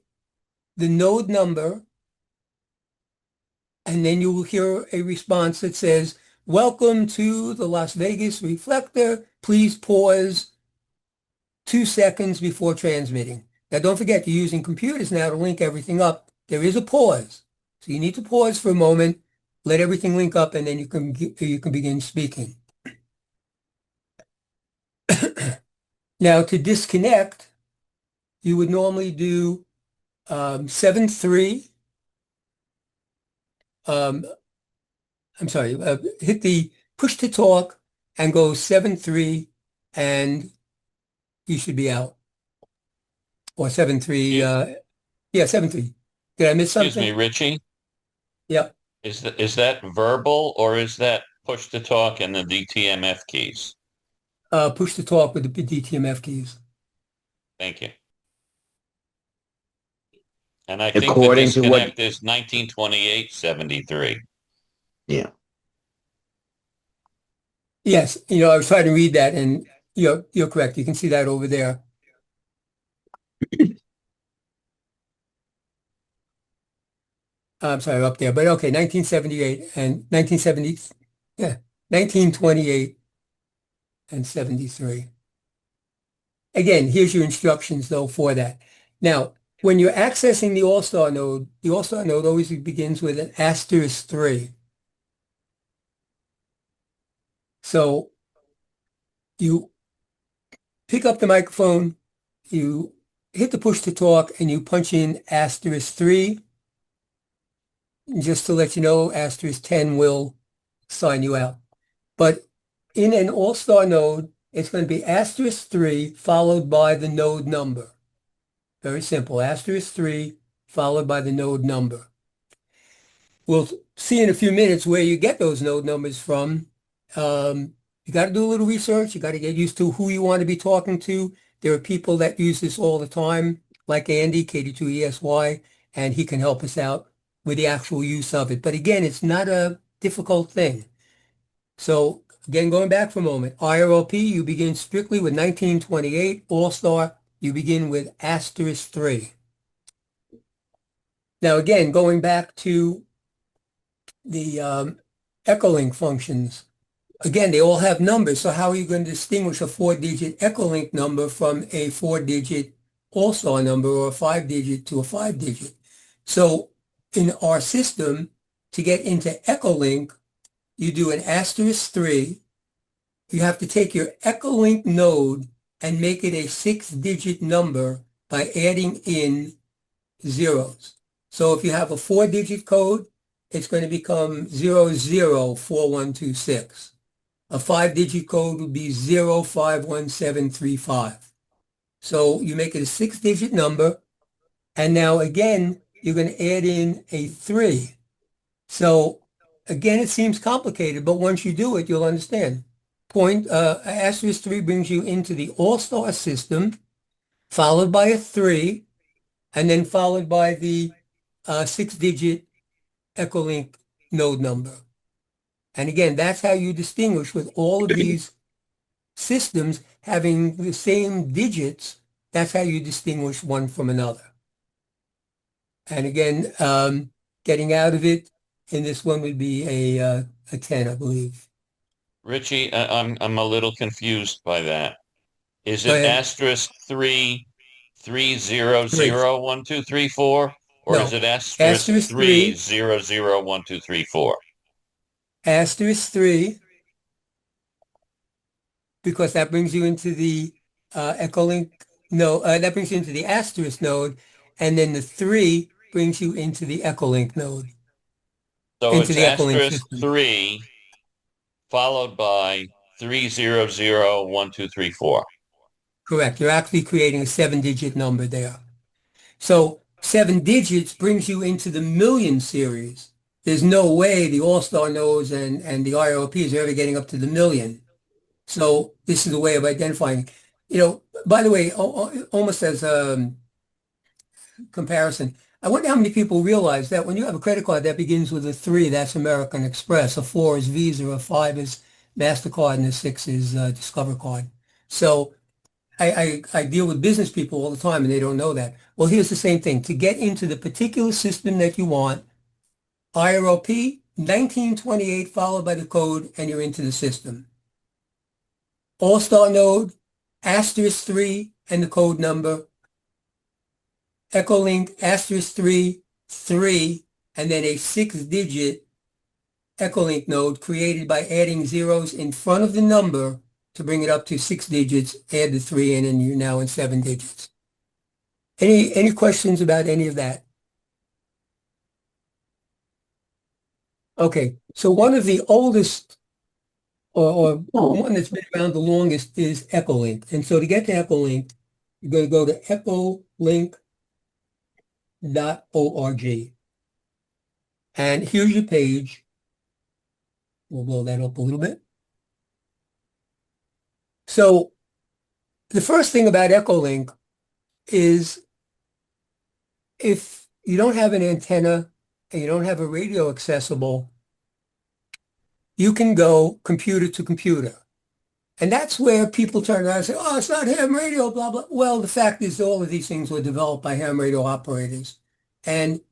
[SPEAKER 1] the node number, and then you will hear a response that says, "Welcome to the Las Vegas reflector. Please pause 2 seconds before transmitting." Now, don't forget, you're using computers now to link everything up. There is a pause. So you need to pause for a moment, let everything link up, and then you can begin speaking. Now, to disconnect, you would normally do 7-3. Hit the push to talk and go 7-3, and you should be out. Or 7-3. Yeah, 7-3. Did I miss something?
[SPEAKER 7] Excuse me, Richie.
[SPEAKER 1] Yep.
[SPEAKER 7] Is that verbal or is that push to talk and the DTMF keys?
[SPEAKER 1] Push to talk with the DTMF keys.
[SPEAKER 7] Thank you. And I think the
[SPEAKER 9] According to what-
[SPEAKER 7] disconnect is 1928-73.
[SPEAKER 9] Yeah.
[SPEAKER 1] Yes, I was trying to read that, and you're correct. You can see that over there. I'm sorry, up there, but okay, 1978 and 1970, yeah, 1928 and 73. Again, here's your instructions, though, for that. Now, when you're accessing the AllStar node, the AllStar node always begins with an *3. So you pick up the microphone, you hit the push to talk, and you punch in *3. Just to let you know, *10 will sign you out. But in an AllStar node, it's going to be *3 followed by the node number. Very simple. *3 followed by the node number. We'll see in a few minutes where you get those node numbers from. You got to do a little research. You got to get used to who you want to be talking to. There are people that use this all the time, like Andy, KD2ESY, and he can help us out with the actual use of it. But again, it's not a difficult thing. So again, going back for a moment, IRLP, you begin strictly with 1928. AllStar, you begin with *3. Now again, going back to the EchoLink functions, again, they all have numbers. So how are you going to distinguish a 4-digit EchoLink number from a 4-digit AllStar number, or a 5-digit to a 5-digit? So in our system, to get into EchoLink, you do an *3. You have to take your EchoLink node and make it a 6-digit number by adding in zeros. So if you have a 4-digit code, it's going to become 004126. A 5-digit code would be 051735. So you make it a 6-digit number, and now again, you're going to add in a 3. So again, it seems complicated, but once you do it, you'll understand. *3 brings you into the AllStar system, followed by a 3, and then followed by the 6-digit EchoLink node number. And again, that's how you distinguish with all of these systems having the same digits. That's how you distinguish one from another. And again, getting out of it in this one would be a 10, I believe.
[SPEAKER 7] Richie, I'm a little confused by that. Is
[SPEAKER 1] Go
[SPEAKER 7] it
[SPEAKER 1] ahead.
[SPEAKER 7] asterisk 3 3 0 0 1 2 3 4, or
[SPEAKER 1] No.
[SPEAKER 7] is it asterisk
[SPEAKER 1] Asterisk
[SPEAKER 7] 3
[SPEAKER 1] 3.
[SPEAKER 7] 0 0 1 2 3 4?
[SPEAKER 1] Asterisk 3, because that brings you into the EchoLink node. That brings you into the asterisk node, and then the 3 brings you into the EchoLink node,
[SPEAKER 7] So
[SPEAKER 1] into
[SPEAKER 7] it's
[SPEAKER 1] the EchoLink
[SPEAKER 7] asterisk
[SPEAKER 1] system.
[SPEAKER 7] 3 followed by 3 0 0 1 2 3 4.
[SPEAKER 1] Correct. You're actually creating a 7-digit number there. So 7 digits brings you into the million series. There's no way the AllStar nodes and the IRLPs are ever getting up to the million. So this is a way of identifying. By the way, almost as a comparison, I wonder how many people realize that when you have a credit card that begins with a 3, that's American Express, a 4 is Visa, a 5 is MasterCard, and a 6 is Discover Card. So I deal with business people all the time and they don't know that. Well, here's the same thing. To get into the particular system that you want, IRLP, 1928 followed by the code, and you're into the system. AllStar node, asterisk 3 and the code number. EchoLink, asterisk 3, 3, and then a 6-digit EchoLink node created by adding zeros in front of the number to bring it up to 6 digits, add the 3 in, and you're now in 7 digits. Any questions about any of that? Okay, so one of the oldest or one that's been around the longest is EchoLink. And so to get to EchoLink, you're going to go to echolink.org. And here's your page. We'll blow that up a little bit. So the first thing about EchoLink is if you don't have an antenna and you don't have a radio accessible, you can go computer to computer. And that's where people turn around and say, oh, it's not ham radio, blah, blah. Well, the fact is all of these things were developed by ham radio operators. And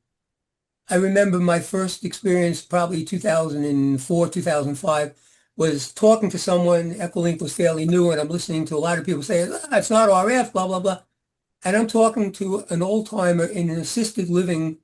[SPEAKER 1] I remember my first experience, probably 2004, 2005, was talking to someone. EchoLink was fairly new, and I'm listening to a lot of people say, it's not RF, blah, blah, blah. And I'm talking to an old-timer in an assisted living,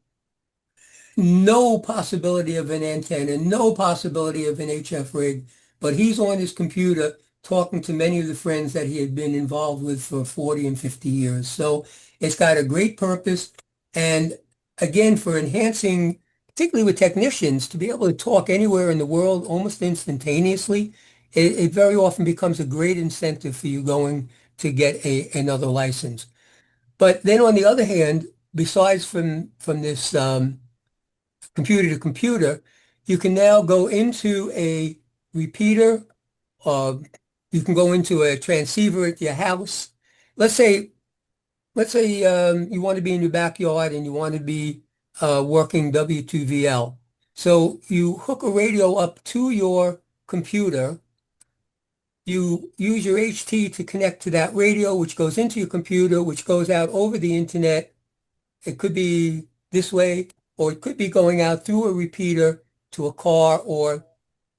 [SPEAKER 1] no possibility of an antenna, no possibility of an HF rig, but he's on his computer talking to many of the friends that he had been involved with for 40 and 50 years. So it's got a great purpose. And again, for enhancing, particularly with technicians, to be able to talk anywhere in the world almost instantaneously, it very often becomes a great incentive for you going to get another license. But then on the other hand, besides from this computer to computer, you can now go into a repeater. You can go into a transceiver at your house. Let's say you want to be in your backyard and you want to be working W2VL. So you hook a radio up to your computer. You use your HT to connect to that radio, which goes into your computer, which goes out over the internet. It could be this way, or it could be going out through a repeater to a car or,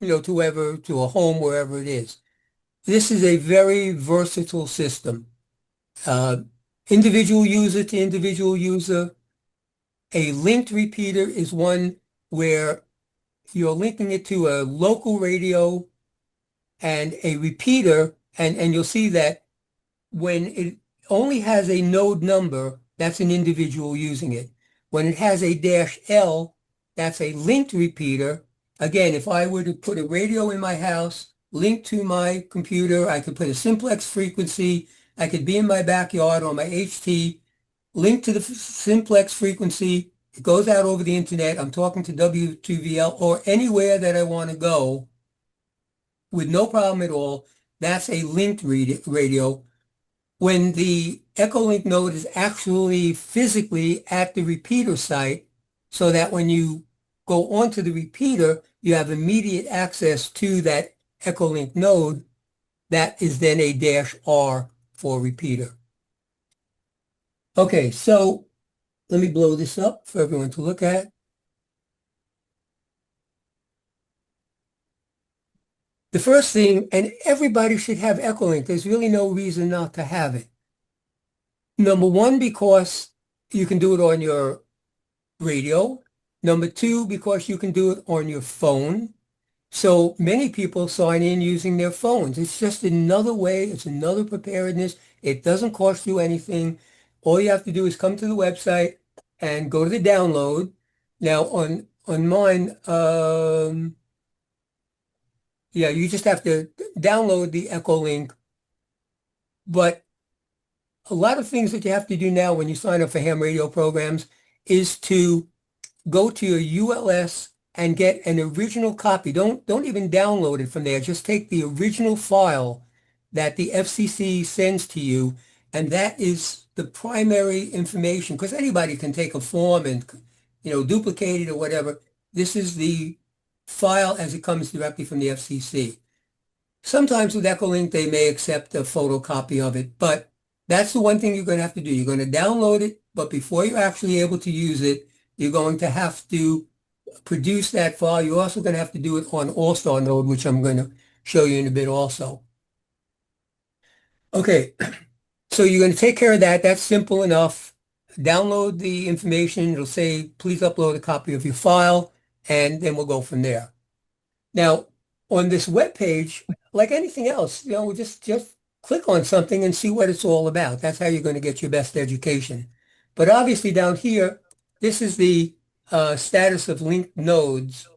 [SPEAKER 1] to a home, wherever it is. This is a very versatile system. Individual user to individual user. A linked repeater is one where you're linking it to a local radio and a repeater, and you'll see that when it only has a node number, that's an individual using it. When it has a -L, that's a linked repeater. Again, if I were to put a radio in my house, linked to my computer, I could put a simplex frequency, I could be in my backyard on my HT, linked to the simplex frequency, it goes out over the internet, I'm talking to W2VL or anywhere that I want to go with no problem at all. That's a linked radio. When the EchoLink node is actually physically at the repeater site, so that when you go onto the repeater, you have immediate access to that EchoLink node. That is then a -R for repeater. Okay, so let me blow this up for everyone to look at. The first thing, and everybody should have EchoLink. There's really no reason not to have it. Number one, because you can do it on your radio. Number two, because you can do it on your phone. So many people sign in using their phones. It's just another way. It's another preparedness. It doesn't cost you anything. All you have to do is come to the website and go to the download. Now on mine, yeah, you just have to download the EchoLink. But a lot of things that you have to do now when you sign up for ham radio programs is to go to your ULS and get an original copy. Don't even download it from there. Just take the original file that the FCC sends to you, and that is the primary information, because anybody can take a form and, duplicate it or whatever. This is the file as it comes directly from the FCC. Sometimes with EchoLink, they may accept a photocopy of it, but that's the one thing you're going to have to do. You're going to download it, but before you're actually able to use it, you're going to have to produce that file. You're also going to have to do it on AllStar node, which I'm going to show you in a bit also. Okay, so you're going to take care of that. That's simple enough. Download the information. It'll say, please upload a copy of your file, and then we'll go from there. Now, on this web page, like anything else, just click on something and see what it's all about. That's how you're going to get your best education. But obviously down here, this is the status of linked nodes.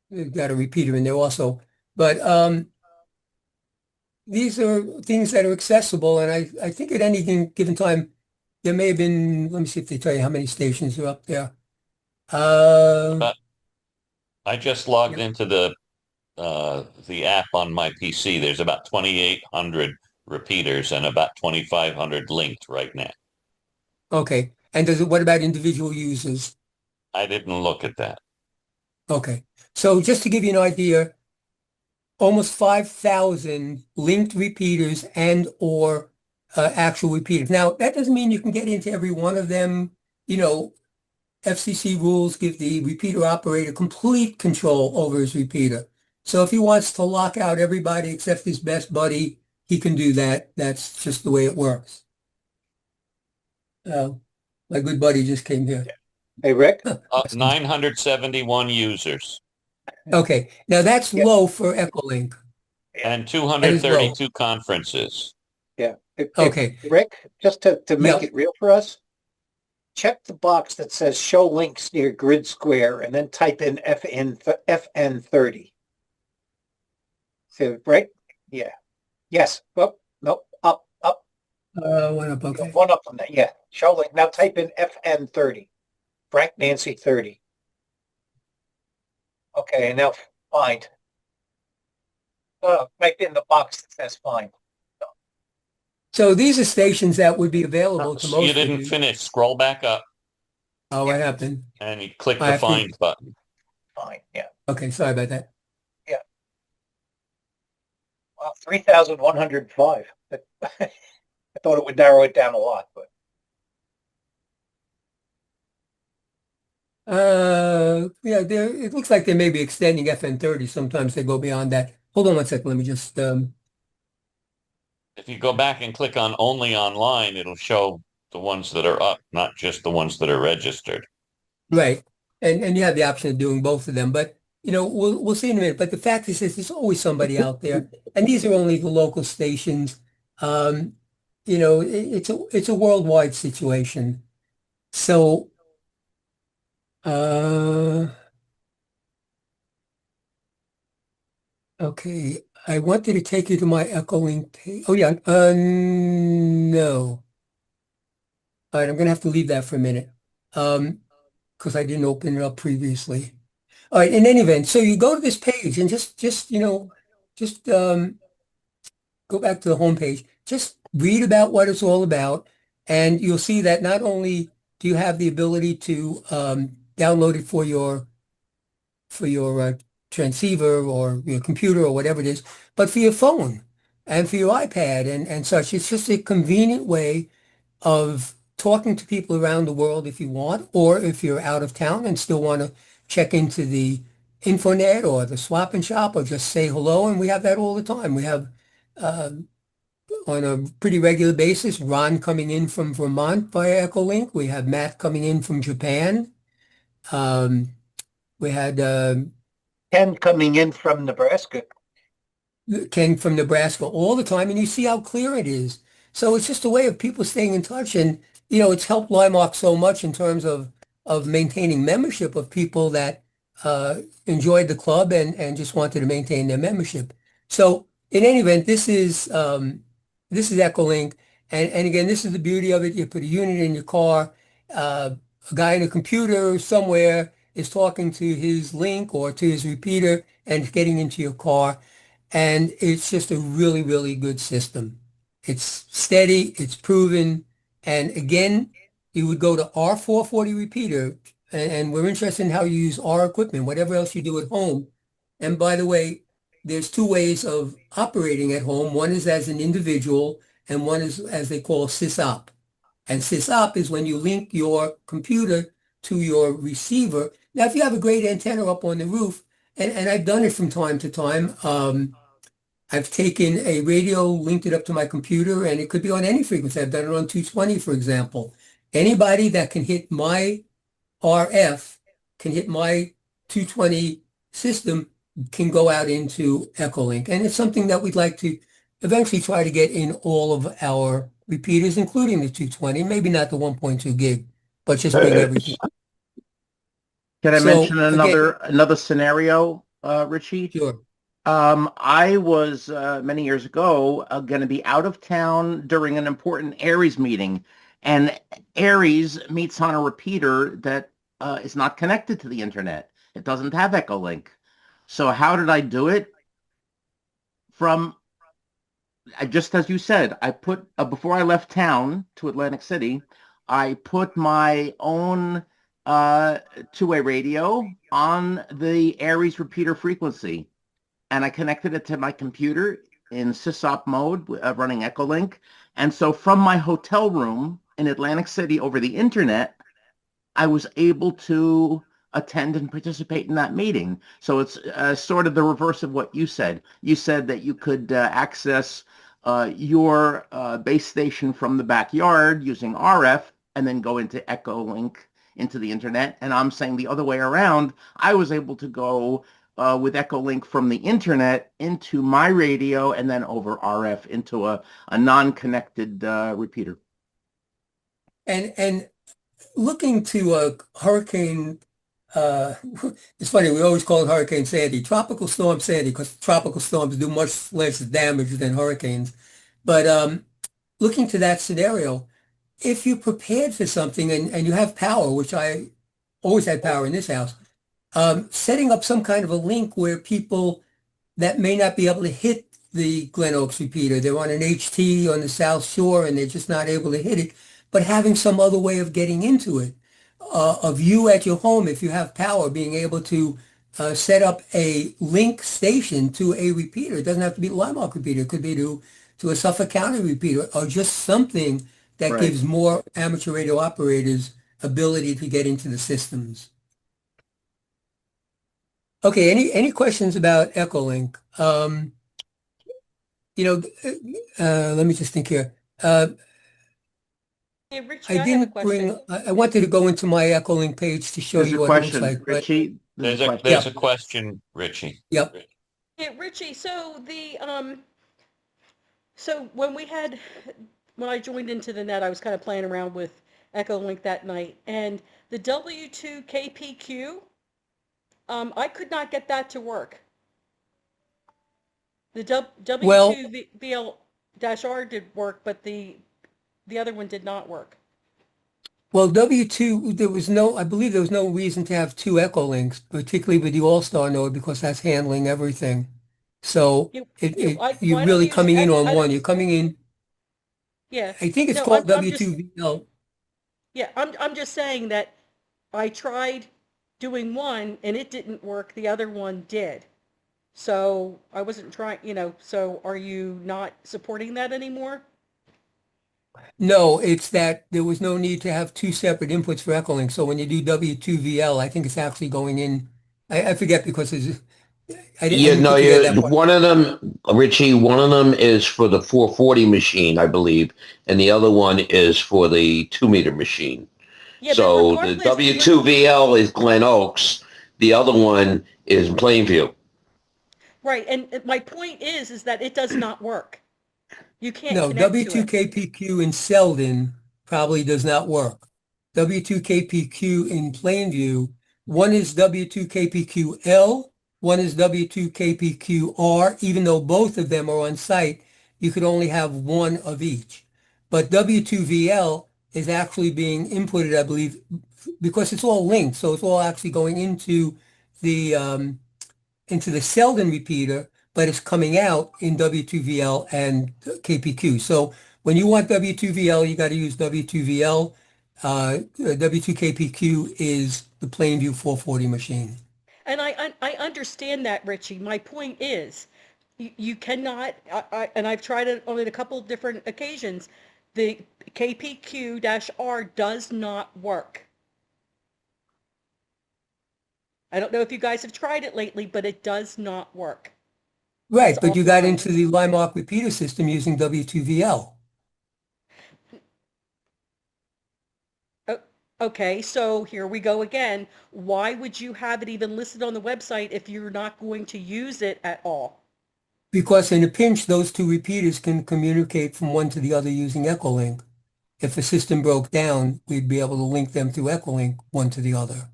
[SPEAKER 1] We've got a repeater in there also. But these are things that are accessible, and I think at any given time, there may have been, let me see if they tell you how many stations are up there.
[SPEAKER 7] But I just logged into the app on my PC. There's about 2,800 repeaters and about 2,500 linked right now.
[SPEAKER 1] Okay. And what about individual users?
[SPEAKER 7] I didn't look at that.
[SPEAKER 1] Okay. So just to give you an idea, almost 5,000 linked repeaters and or actual repeaters. Now, that doesn't mean you can get into every one of them. FCC rules give the repeater operator complete control over his repeater. So if he wants to lock out everybody except his best buddy, he can do that. That's just the way it works. My good buddy just came here.
[SPEAKER 4] Hey, Rick?
[SPEAKER 7] 971 users
[SPEAKER 1] Okay. Now that's low for EchoLink.
[SPEAKER 7] and 232 conferences.
[SPEAKER 4] Yeah.
[SPEAKER 1] Okay.
[SPEAKER 4] Rick, just to make it real for us, check the box that says show links near grid square and then type in FN30. So, right? Yeah. Yes. Oh, no. Up.
[SPEAKER 1] One up, okay.
[SPEAKER 4] One up on that. Yeah. Show link. Now type in FN30. Frank Nancy 30. Okay, and now find. Type in the box that says find.
[SPEAKER 1] So these are stations that would be available to most
[SPEAKER 7] You didn't finish. Scroll back up.
[SPEAKER 1] Oh, what happened?
[SPEAKER 7] And you click the find button.
[SPEAKER 4] Fine, yeah.
[SPEAKER 1] Okay, sorry about that.
[SPEAKER 4] Yeah. Well, 3,105. I thought it would narrow it down a lot, but.
[SPEAKER 1] Yeah, it looks like they may be extending FN30. Sometimes they go beyond that. Hold on one second. Let me just.
[SPEAKER 7] If you go back and click on only online, it'll show the ones that are up, not just the ones that are registered.
[SPEAKER 1] Right. And you have the option of doing both of them. But, we'll see in a minute. But the fact is, there's always somebody out there. And these are only the local stations. It's a worldwide situation. So, okay. I wanted to take you to my EchoLink page. Oh, yeah. No. All right. I'm going to have to leave that for a minute because I didn't open it up previously. All right. In any event, so you go to this page and just go back to the home page. Just read about what it's all about. And you'll see that not only do you have the ability to download it for your transceiver or your computer or whatever it is, but for your phone and for your iPad and such. It's just a convenient way of talking to people around the world if you want, or if you're out of town and still want to check into the Infonet or the Swap and Shop or just say hello. And we have that all the time. We have on a pretty regular basis, Ron coming in from Vermont via EchoLink. We have Matt coming in from Japan. We had
[SPEAKER 4] Ken coming in from Nebraska.
[SPEAKER 1] Ken from Nebraska all the time, and you see how clear it is. So it's just a way of people staying in touch, and it's helped LIMARC so much in terms of maintaining membership of people that enjoyed the club and just wanted to maintain their membership. So in any event, this is EchoLink, and again, this is the beauty of it. You put a unit in your car. A guy in a computer somewhere is talking to his link or to his repeater and getting into your car. And it's just a really, really good system. It's steady, it's proven. And again, you would go to our 440 repeater, and we're interested in how you use our equipment, whatever else you do at home. And by the way, there's two ways of operating at home. One is as an individual, and one is as they call sysop. And sysop is when you link your computer to your receiver. Now, if you have a great antenna up on the roof, and I've done it from time to time, I've taken a radio, linked it up to my computer, and it could be on any frequency. I've done it on 220, for example. Anybody that can hit my RF, can hit my 220 system, can go out into EchoLink. And it's something that we'd like to eventually try to get in all of our repeaters, including the 220, maybe not the 1.2 gig, but just bring everything.
[SPEAKER 3] Can I
[SPEAKER 1] So,
[SPEAKER 3] mention
[SPEAKER 1] again-
[SPEAKER 3] another scenario, Richie?
[SPEAKER 1] Sure.
[SPEAKER 3] I was many years ago going to be out of town during an important Aries meeting, and Aries meets on a repeater that is not connected to the internet. It doesn't have EchoLink. So how did I do it? Just as you said, I put before I left town to Atlantic City, I put my own two-way radio on the Aries repeater frequency. And I connected it to my computer in sysop mode, running EchoLink. And so from my hotel room in Atlantic City over the internet, I was able to attend and participate in that meeting. So it's sort of the reverse of what you said. You said that you could access your base station from the backyard using RF and then go into EchoLink into the internet. And I'm saying the other way around. I was able to go with EchoLink from the internet into my radio and then over RF into a non-connected repeater.
[SPEAKER 1] And looking to a hurricane, it's funny, we always call it Hurricane Sandy, Tropical Storm Sandy, because tropical storms do much less damage than hurricanes. But looking to that scenario, if you're prepared for something and you have power, which I always had power in this house, setting up some kind of a link where people that may not be able to hit the Glen Oaks repeater, they're on an HT on the South Shore and they're just not able to hit it, but having some other way of getting into it, of you at your home, if you have power, being able to set up a link station to a repeater. It doesn't have to be a LIMARC repeater. It could be to a Suffolk County repeater, or just something that
[SPEAKER 3] Right.
[SPEAKER 1] gives more amateur radio operators ability to get into the systems. Okay, any questions about EchoLink? Let me just think here.
[SPEAKER 9] Hey, Richie,
[SPEAKER 1] I
[SPEAKER 9] I have a
[SPEAKER 1] didn't
[SPEAKER 9] question.
[SPEAKER 1] I wanted to go into my EchoLink page to show
[SPEAKER 3] There's
[SPEAKER 1] you
[SPEAKER 3] a
[SPEAKER 1] what it looks
[SPEAKER 3] question,
[SPEAKER 1] like. But
[SPEAKER 3] Richie.
[SPEAKER 7] There's
[SPEAKER 3] a
[SPEAKER 7] a
[SPEAKER 3] question.
[SPEAKER 7] question, Richie.
[SPEAKER 1] Yep.
[SPEAKER 9] Hey, Richie, so so when I joined into the net, I was kind of playing around with EchoLink that night, and the W2 KPQ, I could not get that to work. The W2 VL-R did work, but the other one did not work.
[SPEAKER 1] Well, W2, I believe there was no reason to have two EchoLinks, particularly with the AllStar node, because that's handling everything. So
[SPEAKER 9] Why
[SPEAKER 1] you're
[SPEAKER 9] don't
[SPEAKER 1] really
[SPEAKER 9] you
[SPEAKER 1] coming in
[SPEAKER 9] use
[SPEAKER 1] on
[SPEAKER 9] I
[SPEAKER 1] one.
[SPEAKER 9] don't-
[SPEAKER 1] You're coming in.
[SPEAKER 9] Yeah.
[SPEAKER 1] I think it's
[SPEAKER 9] No,
[SPEAKER 1] called
[SPEAKER 9] I'm just,
[SPEAKER 1] W2VL.
[SPEAKER 9] yeah, I'm just saying that I tried doing one and it didn't work. The other one did. So I wasn't trying, so are you not supporting that anymore?
[SPEAKER 1] No, it's that there was no need to have two separate inputs for EchoLink. So when you do W2VL, I think it's actually going in. I forget because I
[SPEAKER 5] Yeah,
[SPEAKER 1] didn't
[SPEAKER 5] no,
[SPEAKER 1] put together that
[SPEAKER 5] you
[SPEAKER 1] part.
[SPEAKER 5] one of them, Richie, one of them is for the 440 machine, I believe, and the other one is for the 2 meter machine.
[SPEAKER 9] Yeah, but
[SPEAKER 5] So the
[SPEAKER 9] regardless,
[SPEAKER 5] W2VL is Glen Oaks. The other one is Plainview.
[SPEAKER 9] right, and my point is that it does not work. You can't
[SPEAKER 1] No,
[SPEAKER 9] connect to it.
[SPEAKER 1] W2KPQ in Selden probably does not work. W2KPQ in Plainview, one is W2KPQL, one is W2KPQR. Even though both of them are on site, you could only have one of each. But W2VL is actually being inputted, I believe, because it's all linked. So it's all actually going the into the Selden repeater, but it's coming out in W2VL and KPQ. So when you want W2VL, you got to use W2VL. W2KPQ is the Plainview 440 machine.
[SPEAKER 9] And I understand that, Richie. My point is, you cannot, and I've tried it on a couple of different occasions, the KPQ-R does not work. I don't know if you guys have tried it lately, but it does not work.
[SPEAKER 1] Right,
[SPEAKER 9] It's
[SPEAKER 1] but you got
[SPEAKER 9] offline.
[SPEAKER 1] into the LIMARC repeater system using W2VL.
[SPEAKER 9] Okay, so here we go again. Why would you have it even listed on the website if you're not going to use it at all?
[SPEAKER 1] Because in a pinch, those two repeaters can communicate from one to the other using EchoLink. If a system broke down, we'd be able to link them through EchoLink, one to the other.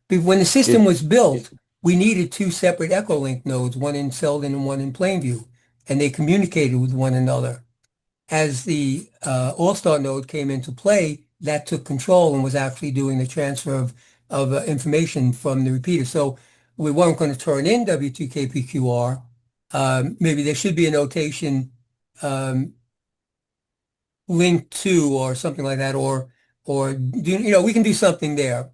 [SPEAKER 1] But when the system was built, we needed two separate EchoLink nodes, one in Selden and one in Plainview, and they communicated with one another. As the AllStar node came into play, that took control and was actually doing the transfer of information from the repeater. So we weren't going to turn in W2KPQR. Maybe there should be a notation link to or something like that, or we can do something there.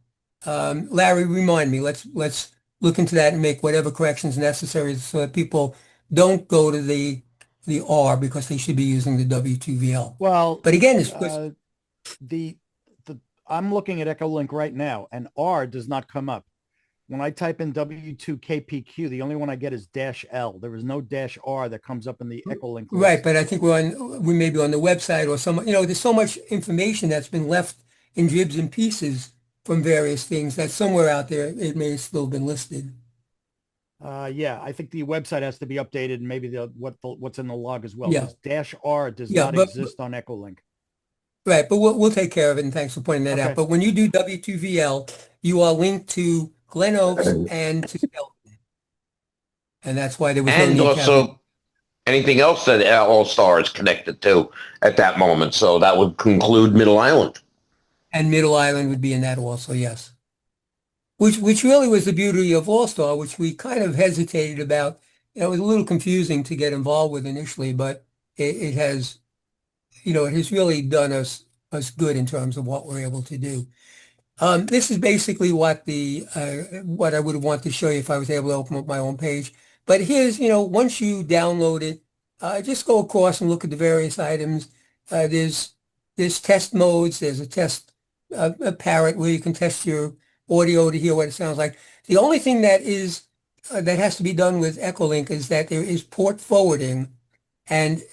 [SPEAKER 1] Larry, remind me. Let's look into that and make whatever corrections necessary so that people don't go to the R because they should be using the W2VL.
[SPEAKER 6] Well,
[SPEAKER 1] But again, it's
[SPEAKER 6] the I'm looking at EchoLink right now, and R does not come up. When I type in W2KPQ, the only one I get is -L. There is no -R that comes up in the EchoLink list.
[SPEAKER 1] Right, but I think we may be on the website or some, there's so much information that's been left in dribs and pieces from various things that somewhere out there it may have still been listed.
[SPEAKER 6] Yeah, I think the website has to be updated, and maybe what's in the log as well.
[SPEAKER 1] Yeah.
[SPEAKER 6] This -R does not exist on EchoLink.
[SPEAKER 1] Right, but we'll take care of it, and thanks for pointing that out. But when you do W2VL, you are linked to Glen Oaks and to Selden. And that's why there was no need
[SPEAKER 5] And
[SPEAKER 1] to have
[SPEAKER 5] also anything else that AllStar is connected to at that moment. So that would conclude Middle Island.
[SPEAKER 1] And Middle Island would be in that also, yes. Which really was the beauty of AllStar, which we kind of hesitated about. It was a little confusing to get involved with initially, but it has, it has really done us good in terms of what we're able to do. This is basically what what I would want to show you if I was able to open up my own page. But here's, once you download it, just go across and look at the various items. There's test modes. There's a test a parrot where you can test your audio to hear what it sounds like. The only thing that has to be done with EchoLink is that there is port forwarding, and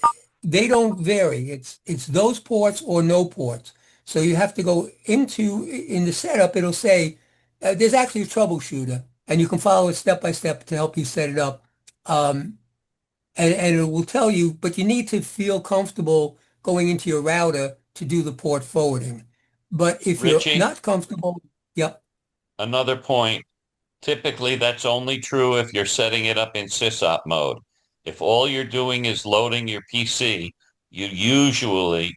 [SPEAKER 1] they don't vary. It's those ports or no ports. So you have to go in the setup, it'll say, there's actually a troubleshooter, and you can follow it step by step to help you set it up. And it will tell you, but you need to feel comfortable going into your router to do the port forwarding. But if
[SPEAKER 7] Richie?
[SPEAKER 1] you're not comfortable, yep.
[SPEAKER 7] Another point, typically that's only true if you're setting it up in sysop mode. If all you're doing is loading your PC, you usually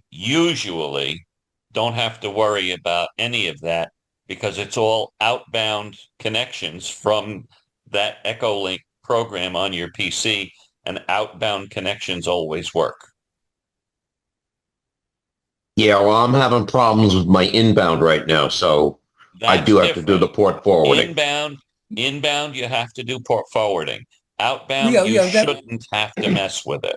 [SPEAKER 7] don't have to worry about any of that because it's all outbound connections from that EchoLink program on your PC, and outbound connections always work.
[SPEAKER 5] Yeah, well, I'm having problems with my inbound right now, so I
[SPEAKER 7] That's
[SPEAKER 5] do have to do the
[SPEAKER 7] different.
[SPEAKER 5] port forwarding.
[SPEAKER 7] Inbound, you have to do port forwarding. Outbound,
[SPEAKER 1] Yeah,
[SPEAKER 7] you
[SPEAKER 1] yeah,
[SPEAKER 7] shouldn't have to mess with it.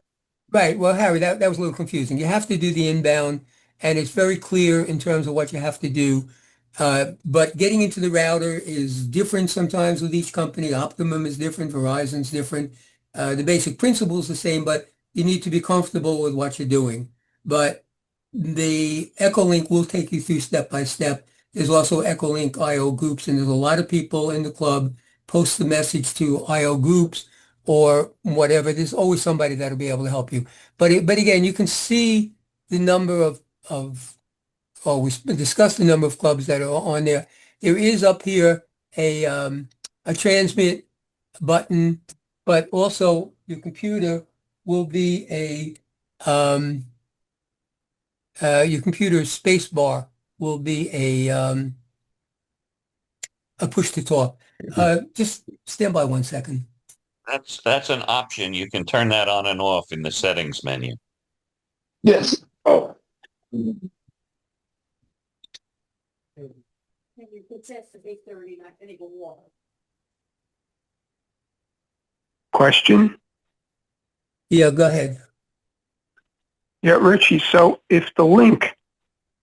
[SPEAKER 1] right. Well, Harry, that was a little confusing. You have to do the inbound, and it's very clear in terms of what you have to do. But getting into the router is different sometimes with each company. Optimum is different, Verizon's different. The basic principle is the same, but you need to be comfortable with what you're doing. But the EchoLink will take you through step by step. There's also EchoLink IO groups, and there's a lot of people in the club post the message to IO groups or whatever. There's always somebody that'll be able to help you. But again, you can see the number of oh, we discussed the number of clubs that are on there. There is up here a transmit button, but also your computer will be your computer space bar will be a push to talk. Just stand by 1 second.
[SPEAKER 7] That's an option. You can turn that on and off in the settings menu.
[SPEAKER 5] Yes. Oh.
[SPEAKER 10] Question?
[SPEAKER 1] Yeah, go ahead.
[SPEAKER 10] Yeah, Richie, so if the link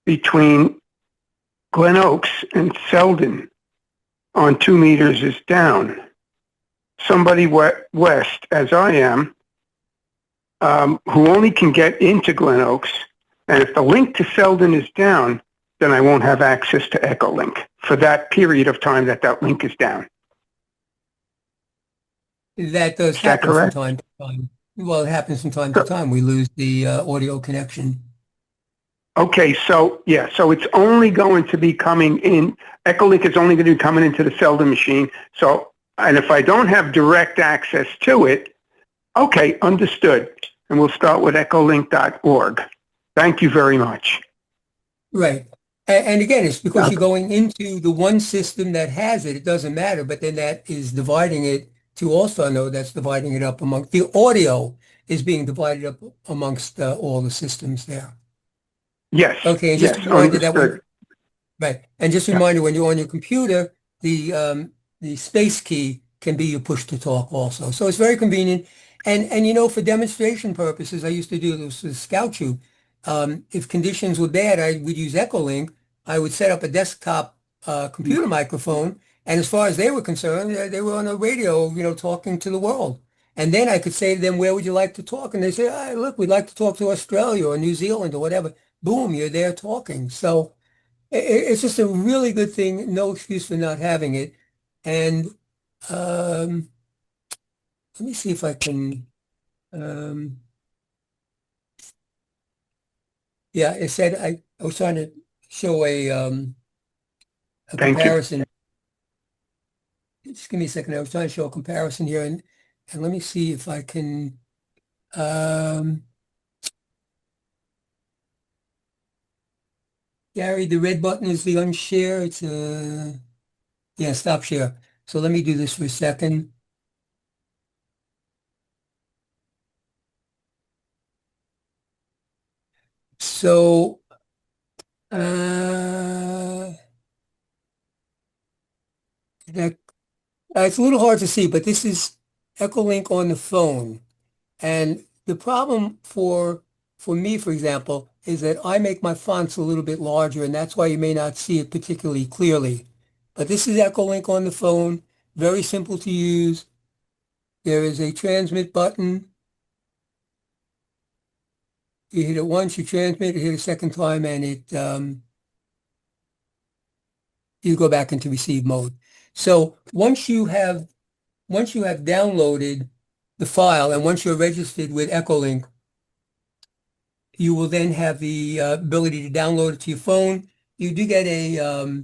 [SPEAKER 10] between Glen Oaks and Selden on 2 meters is down, somebody west, as I am, who only can get into Glen Oaks, and if the link to Selden is down, then I won't have access to EchoLink for that period of time that link is down.
[SPEAKER 1] That does
[SPEAKER 10] Is that
[SPEAKER 1] happen from
[SPEAKER 10] correct?
[SPEAKER 1] time to time. Well, it happens from time to time. We lose the audio connection.
[SPEAKER 10] Okay, so yeah, so it's only going to be coming in, EchoLink is only going to be coming into the Selden machine. So, and if I don't have direct access to it, okay, understood. And we'll start with echolink.org. Thank you very much.
[SPEAKER 1] Right. And again, it's because you're going into the one system that has it. It doesn't matter, but then that is dividing it to AllStar node. That's dividing it up among the audio is being divided up amongst all the systems there.
[SPEAKER 10] Yes.
[SPEAKER 1] Okay, and
[SPEAKER 10] yes,
[SPEAKER 1] just a reminder that
[SPEAKER 10] understood.
[SPEAKER 1] right, and just a reminder when you're on your computer, the space key can be your push to talk also. So it's very convenient. And you know, for demonstration purposes, I used to do this with Scout Troop. If conditions were bad, I would use EchoLink. I would set up a desktop computer microphone, and as far as they were concerned, they were on a radio, you know, talking to the world. And then I could say to them, "Where would you like to talk?" And they say, "Look, we'd like to talk to Australia or New Zealand or whatever." Boom, you're there talking. So it's just a really good thing. No excuse for not having it. And let me see if I can. Yeah, it said I was trying to show a
[SPEAKER 10] Thank you.
[SPEAKER 1] comparison. Just give me a second. I was trying to show a comparison here, and let me see if I can. Gary, the red button is the unshare. It's yeah, stop share. So let me do this for a second. So it's a little hard to see, but this is EchoLink on the phone. And the problem for me, for example, is that I make my fonts a little bit larger, and that's why you may not see it particularly clearly. But this is EchoLink on the phone, very simple to use. There is a transmit button. You hit it once, you transmit, you hit it a second time, and you go back into receive mode. So once you have downloaded the file, and once you're registered with EchoLink, you will then have the ability to download it to your phone. You do get a,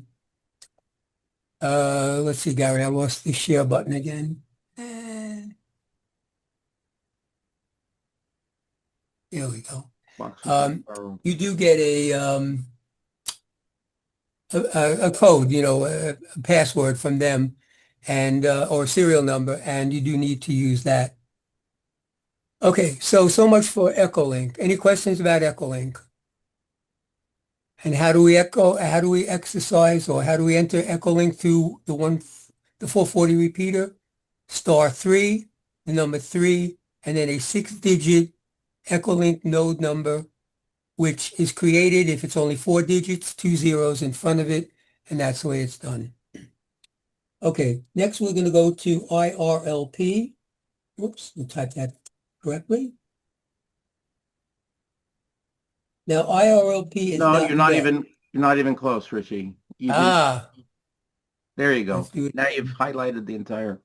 [SPEAKER 1] let's see, Gary, I lost the share button again. And there we go. You do get a code, you know, a password from them, and or a serial number, and you do need to use that. Okay, so much for EchoLink. Any questions about EchoLink? And how do we exercise, or how do we enter EchoLink through the 440 repeater? *3, the number 3, and then a 6-digit EchoLink node number, which is created if it's only 4 digits, 2 zeros in front of it, and that's the way it's done. Okay, next we're going to go to IRLP. Oops, we'll type that correctly. Now, IRLP is
[SPEAKER 3] No,
[SPEAKER 1] not
[SPEAKER 3] you're not even close, Richie. There you go.
[SPEAKER 1] Let's do it.
[SPEAKER 3] Now you've highlighted the entire.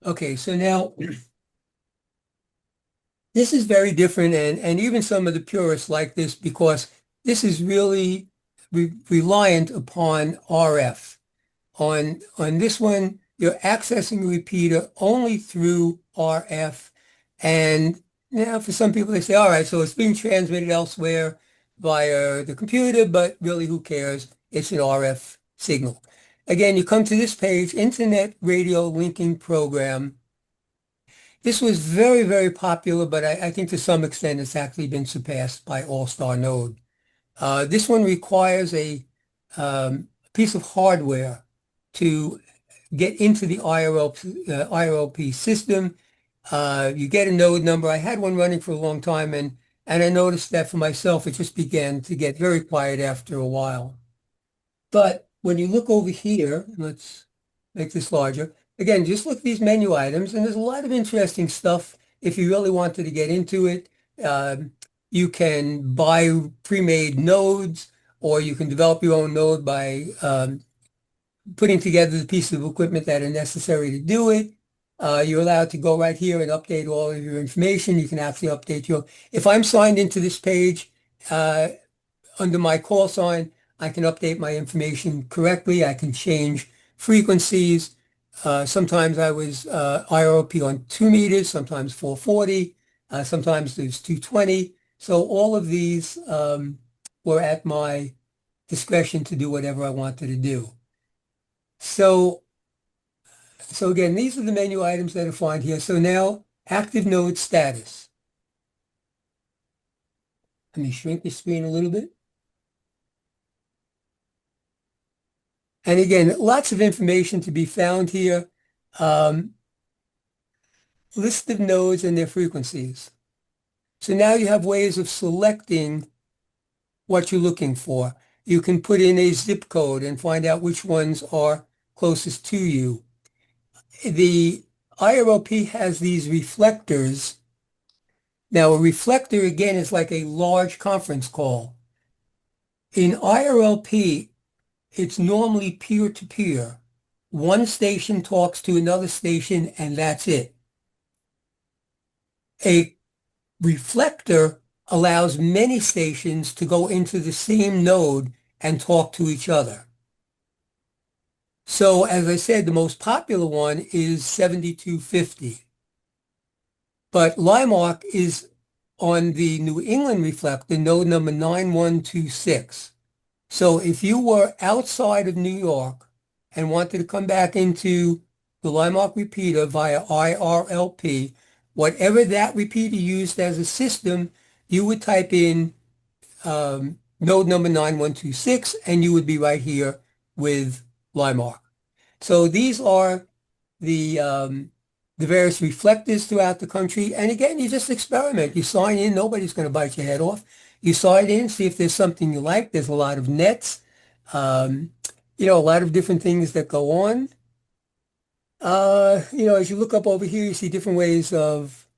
[SPEAKER 1] Okay, so now this is very different, and even some of the purists like this because this is really reliant upon RF. On this one, you're accessing a repeater only through RF, and now for some people they say, all right, so it's being transmitted elsewhere via the computer, but really who cares? It's an RF signal. Again, you come to this page, Internet Radio Linking Program. This was very, very popular, but I think to some extent it's actually been surpassed by AllStar node. This one requires a piece of hardware to get into the IRLP system. You get a node number. I had one running for a long time, and I noticed that for myself, it just began to get very quiet after a while. But when you look over here, let's make this larger. Again, just look at these menu items, and there's a lot of interesting stuff. If you really wanted to get into it, you can buy pre-made nodes, or you can develop your own node by putting together the pieces of equipment that are necessary to do it. You're allowed to go right here and update all of your information. You can actually update if I'm signed into this page under my call sign, I can update my information correctly. I can change frequencies. Sometimes I was IRLP on 2 meters, sometimes 440, sometimes there's 220. So all of these were at my discretion to do whatever I wanted to do. So again, these are the menu items that are found here. So now, active node status. Let me shrink the screen a little bit. And again, lots of information to be found here. List of nodes and their frequencies. So now you have ways of selecting what you're looking for. You can put in a zip code and find out which ones are closest to you. The IRLP has these reflectors. Now, a reflector, again, is like a large conference call. In IRLP, it's normally peer-to-peer. One station talks to another station, and that's it. A reflector allows many stations to go into the same node and talk to each other. So, as I said, the most popular one is 7250. But LIMARC is on the New England reflector, node number 9126. So if you were outside of New York and wanted to come back into the LIMARC repeater via IRLP, whatever that repeater used as a system, you would type in node number 9126, and you would be right here with LIMARC. So these are the various reflectors throughout the country. And again, you just experiment. You sign in. Nobody's going to bite your head off. You sign in, see if there's something you like. There's a lot of nets, a lot of different things that go on. As you look up over here, you see different ways of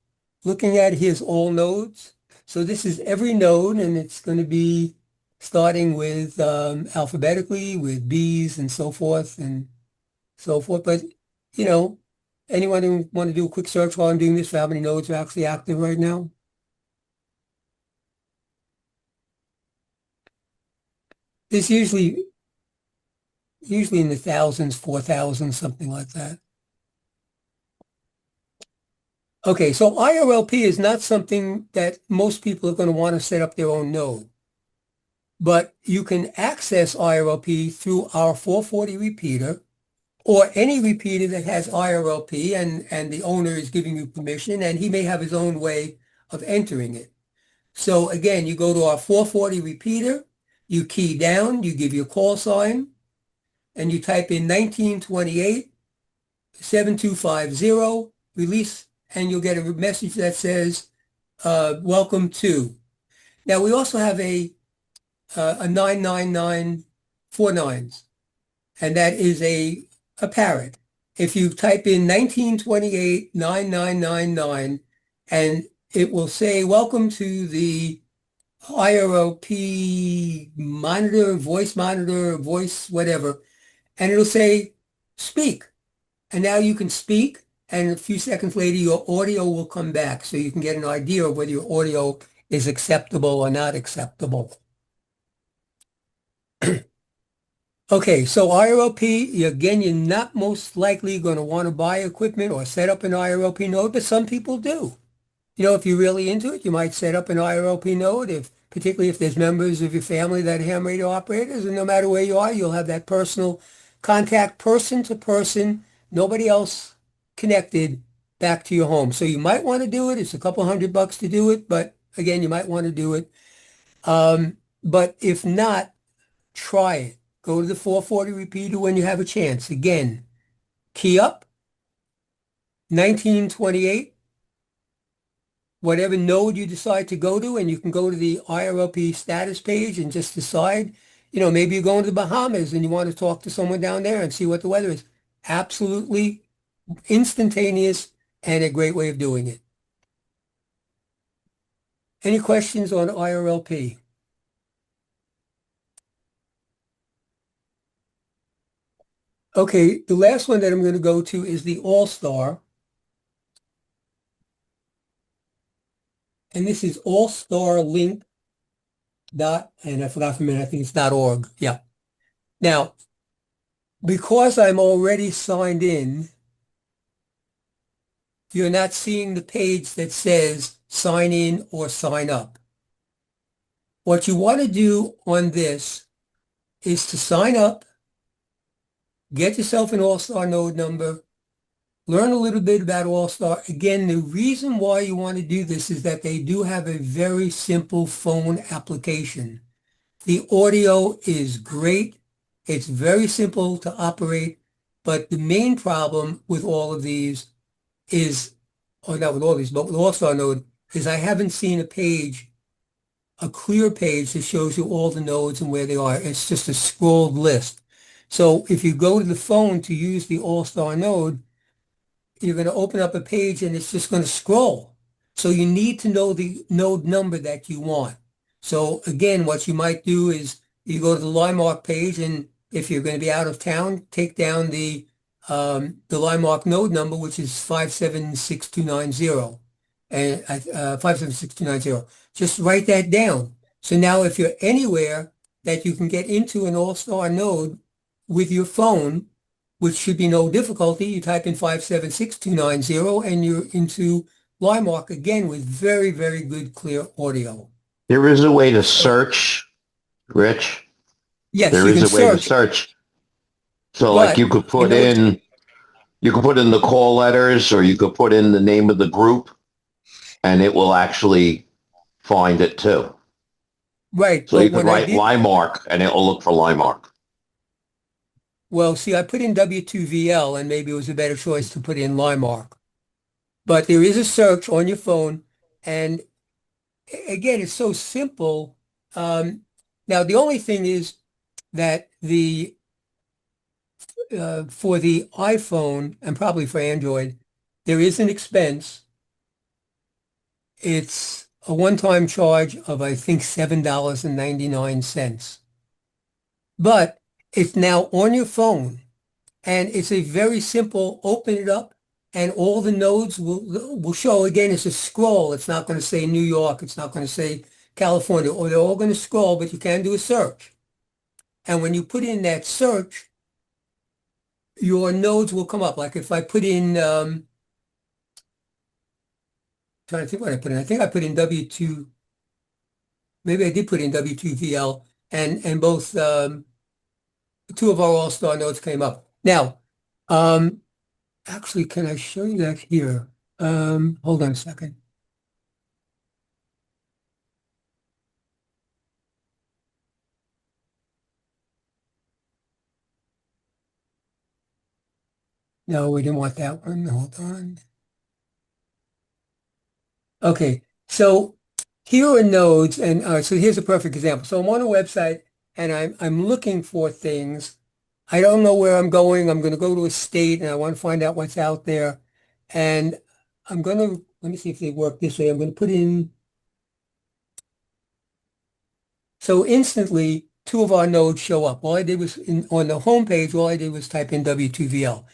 [SPEAKER 1] looking at it. Here's all nodes. So this is every node, and it's going to be starting with alphabetically with B's and so forth and so forth. But, anyone who want to do a quick search while I'm doing this for how many nodes are actually active right now? There's usually in the thousands, 4,000, something like that. Okay, so IRLP is not something that most people are going to want to set up their own node. But you can access IRLP through our 440 repeater or any repeater that has IRLP and the owner is giving you permission, and he may have his own way of entering it. So again, you go to our 440 repeater, you key down, you give your call sign, and you type in 1928 7250, release, and you'll get a message that says, welcome to. Now, we also have a 99949s, and that is a parrot. If you type in 1928 9999, and it will say, welcome to the IRLP monitor, voice, whatever, and it'll say, speak. And now you can speak, and a few seconds later, your audio will come back, so you can get an idea of whether your audio is acceptable or not acceptable. Okay, so IRLP, again, you're not most likely going to want to buy equipment or set up an IRLP node, but some people do. You know, if you're really into it, you might set up an IRLP node, particularly if there's members of your family that are ham radio operators, and no matter where you are, you'll have that personal contact, person to person, nobody else connected back to your home. So you might want to do it. It's a couple $100 to do it, but again, you might want to do it. But if not, try it. Go to the 440 repeater when you have a chance. Again, key up, 1928, whatever node you decide to go to, and you can go to the IRLP status page and just decide, you know, maybe you're going to the Bahamas and you want to talk to someone down there and see what the weather is. Absolutely instantaneous and a great way of doing it. Any questions on IRLP? Okay, the last one that I'm going to go to is the AllStar. And this is AllStar Link dot, and I forgot for a minute, I think it's .org. Yeah. Now, because I'm already signed in, you're not seeing the page that says sign in or sign up. What you want to do on this is to sign up, get yourself an AllStar node number, learn a little bit about AllStar. Again, the reason why you want to do this is that they do have a very simple phone application. The audio is great. It's very simple to operate, but the main problem with all of these is, or not with all these, but with AllStar node, is I haven't seen a page, a clear page that shows you all the nodes and where they are. It's just a scrolled list. So if you go to the phone to use the AllStar node, you're going to open up a page and it's just going to scroll. So you need to know the node number that you want. So again, what you might do is you go to the LIMARC page, and if you're going to be out of town, take down the LIMARC node number, which is 576290, and 576290. Just write that down. So now if you're anywhere that you can get into an AllStar node with your phone, which should be no difficulty, you type in 576290 and you're into LIMARC again with very, very good, clear audio.
[SPEAKER 5] There is a way to search, Rich.
[SPEAKER 1] Yes,
[SPEAKER 5] There
[SPEAKER 1] you
[SPEAKER 5] is
[SPEAKER 1] can
[SPEAKER 5] a way to
[SPEAKER 1] search.
[SPEAKER 5] search. So
[SPEAKER 1] But,
[SPEAKER 5] like you could put
[SPEAKER 1] you know,
[SPEAKER 5] in, you could put in the call letters, or you could put in the name of the group, and it will actually find it too.
[SPEAKER 1] Right.
[SPEAKER 5] So
[SPEAKER 1] But
[SPEAKER 5] you could
[SPEAKER 1] when I
[SPEAKER 5] write
[SPEAKER 1] did,
[SPEAKER 5] LIMARC and it will look for LIMARC.
[SPEAKER 1] well, see, I put in W2VL and maybe it was a better choice to put in LIMARC. But there is a search on your phone, and again, it's so simple. Now, the only thing is that the for the iPhone and probably for Android, there is an expense. It's a one-time charge of, I think, $7.99. But it's now on your phone, and it's a very simple, open it up, and all the nodes will show. Again, it's a scroll. It's not going to say New York. It's not going to say California, or they're all going to scroll, but you can do a search. And when you put in that search, your nodes will come up. Like if I put in, trying to think what I put in. I think I put in W2, maybe I did put in W2VL, and both two of our AllStar nodes came up. Now, Actually, can I show you that here? Hold on a second. No, we didn't want that one. Hold on. Okay, so here are nodes, and so here's a perfect example. So I'm on a website, and I'm looking for things. I don't know where I'm going. I'm going to go to a state, and I want to find out what's out there. And I'm going to let me see if they work this way. I'm going to put in. So instantly, two of our nodes show up. All I did was on the home page. All I did was type in W2VL.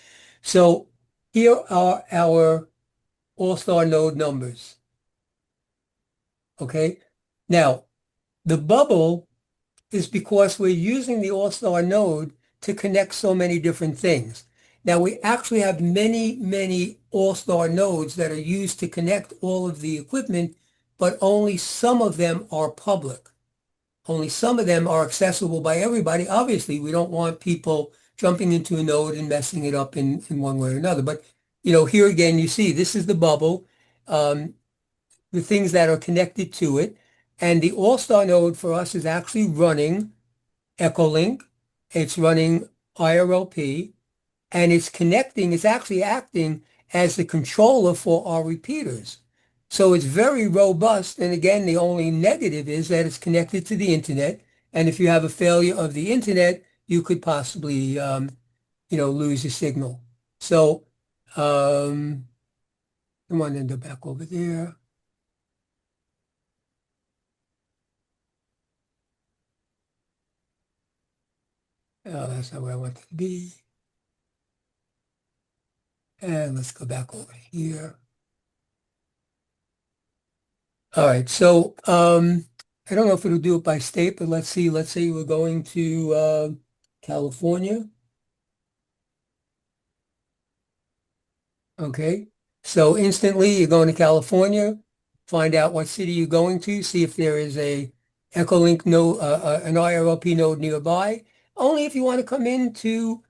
[SPEAKER 1] So here are our AllStar node numbers. Okay. Now, the bubble is because we're using the AllStar node to connect so many different things. Now, we actually have many, many AllStar nodes that are used to connect all of the equipment, but only some of them are public. Only some of them are accessible by everybody. Obviously, we don't want people jumping into a node and messing it up in one way or another. But, here again, you see this is the bubble. The things that are connected to it. And the AllStar node for us is actually running EchoLink. It's running IRLP, and it's actually acting as the controller for our repeaters. So it's very robust. And again, the only negative is that it's connected to the internet. And if you have a failure of the internet, you could possibly, lose your signal. So, come on, end up back over there. Oh, that's not where I want it to be. And let's go back over here. All right, so I don't know if it'll do it by state, but let's see. Let's say we're going to California. Okay, so instantly you're going to California, find out what city you're going to, see if there is a EchoLink node, an IRLP node nearby. Only if you want to come into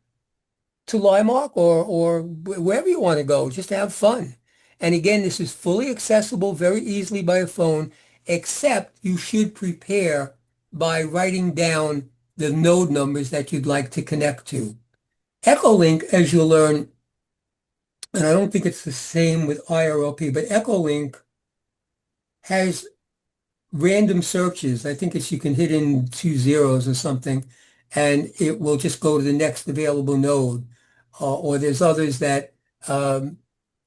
[SPEAKER 1] LIMARC or wherever you want to go, just to have fun. And again, this is fully accessible very easily by a phone, except you should prepare by writing down the node numbers that you'd like to connect to. EchoLink, as you'll learn, and I don't think it's the same with IRLP, but EchoLink has random searches. I think you can hit in 2 zeros or something, and it will just go to the next available node. Or there's others that,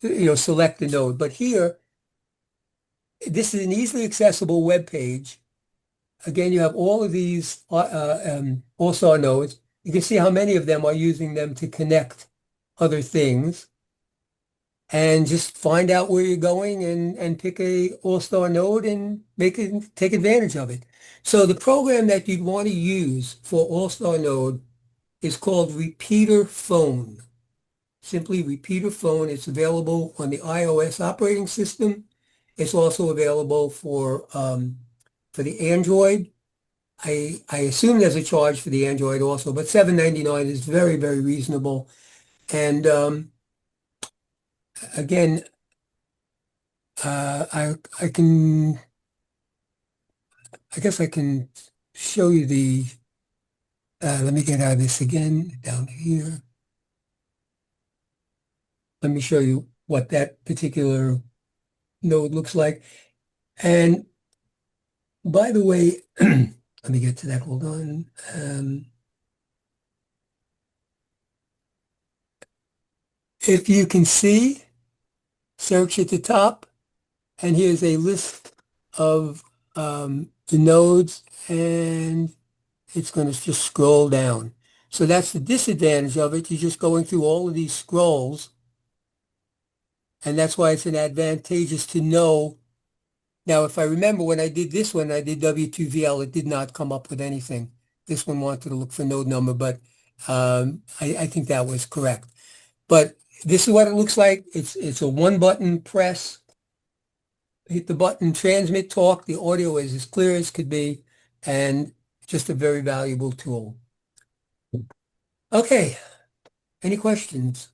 [SPEAKER 1] select the node. But here, this is an easily accessible web page. Again, you have all of these AllStar nodes. You can see how many of them are using them to connect other things. And just find out where you're going and pick a AllStar node and take advantage of it. So the program that you'd want to use for AllStar node is called Repeater Phone. Simply Repeater Phone. It's available on the iOS operating system. It's also available for the Android. I assume there's a charge for the Android also, but $7.99 is very, very reasonable. And again, I guess I can show you the. Let me get out of this again down here. Let me show you what that particular node looks like. And by the way, let me get to that. Hold on. If you can see, search at the top, and here's a list of the nodes, and it's going to just scroll down. So that's the disadvantage of it. You're just going through all of these scrolls. And that's why it's an advantageous to know. Now, if I remember when I did this one, I did W2VL, it did not come up with anything. This one wanted to look for node number, but I think that was correct. But this is what it looks like. It's a one-button press. Hit the button, transmit, talk. The audio is as clear as could be, and just a very valuable tool. Okay, Any questions?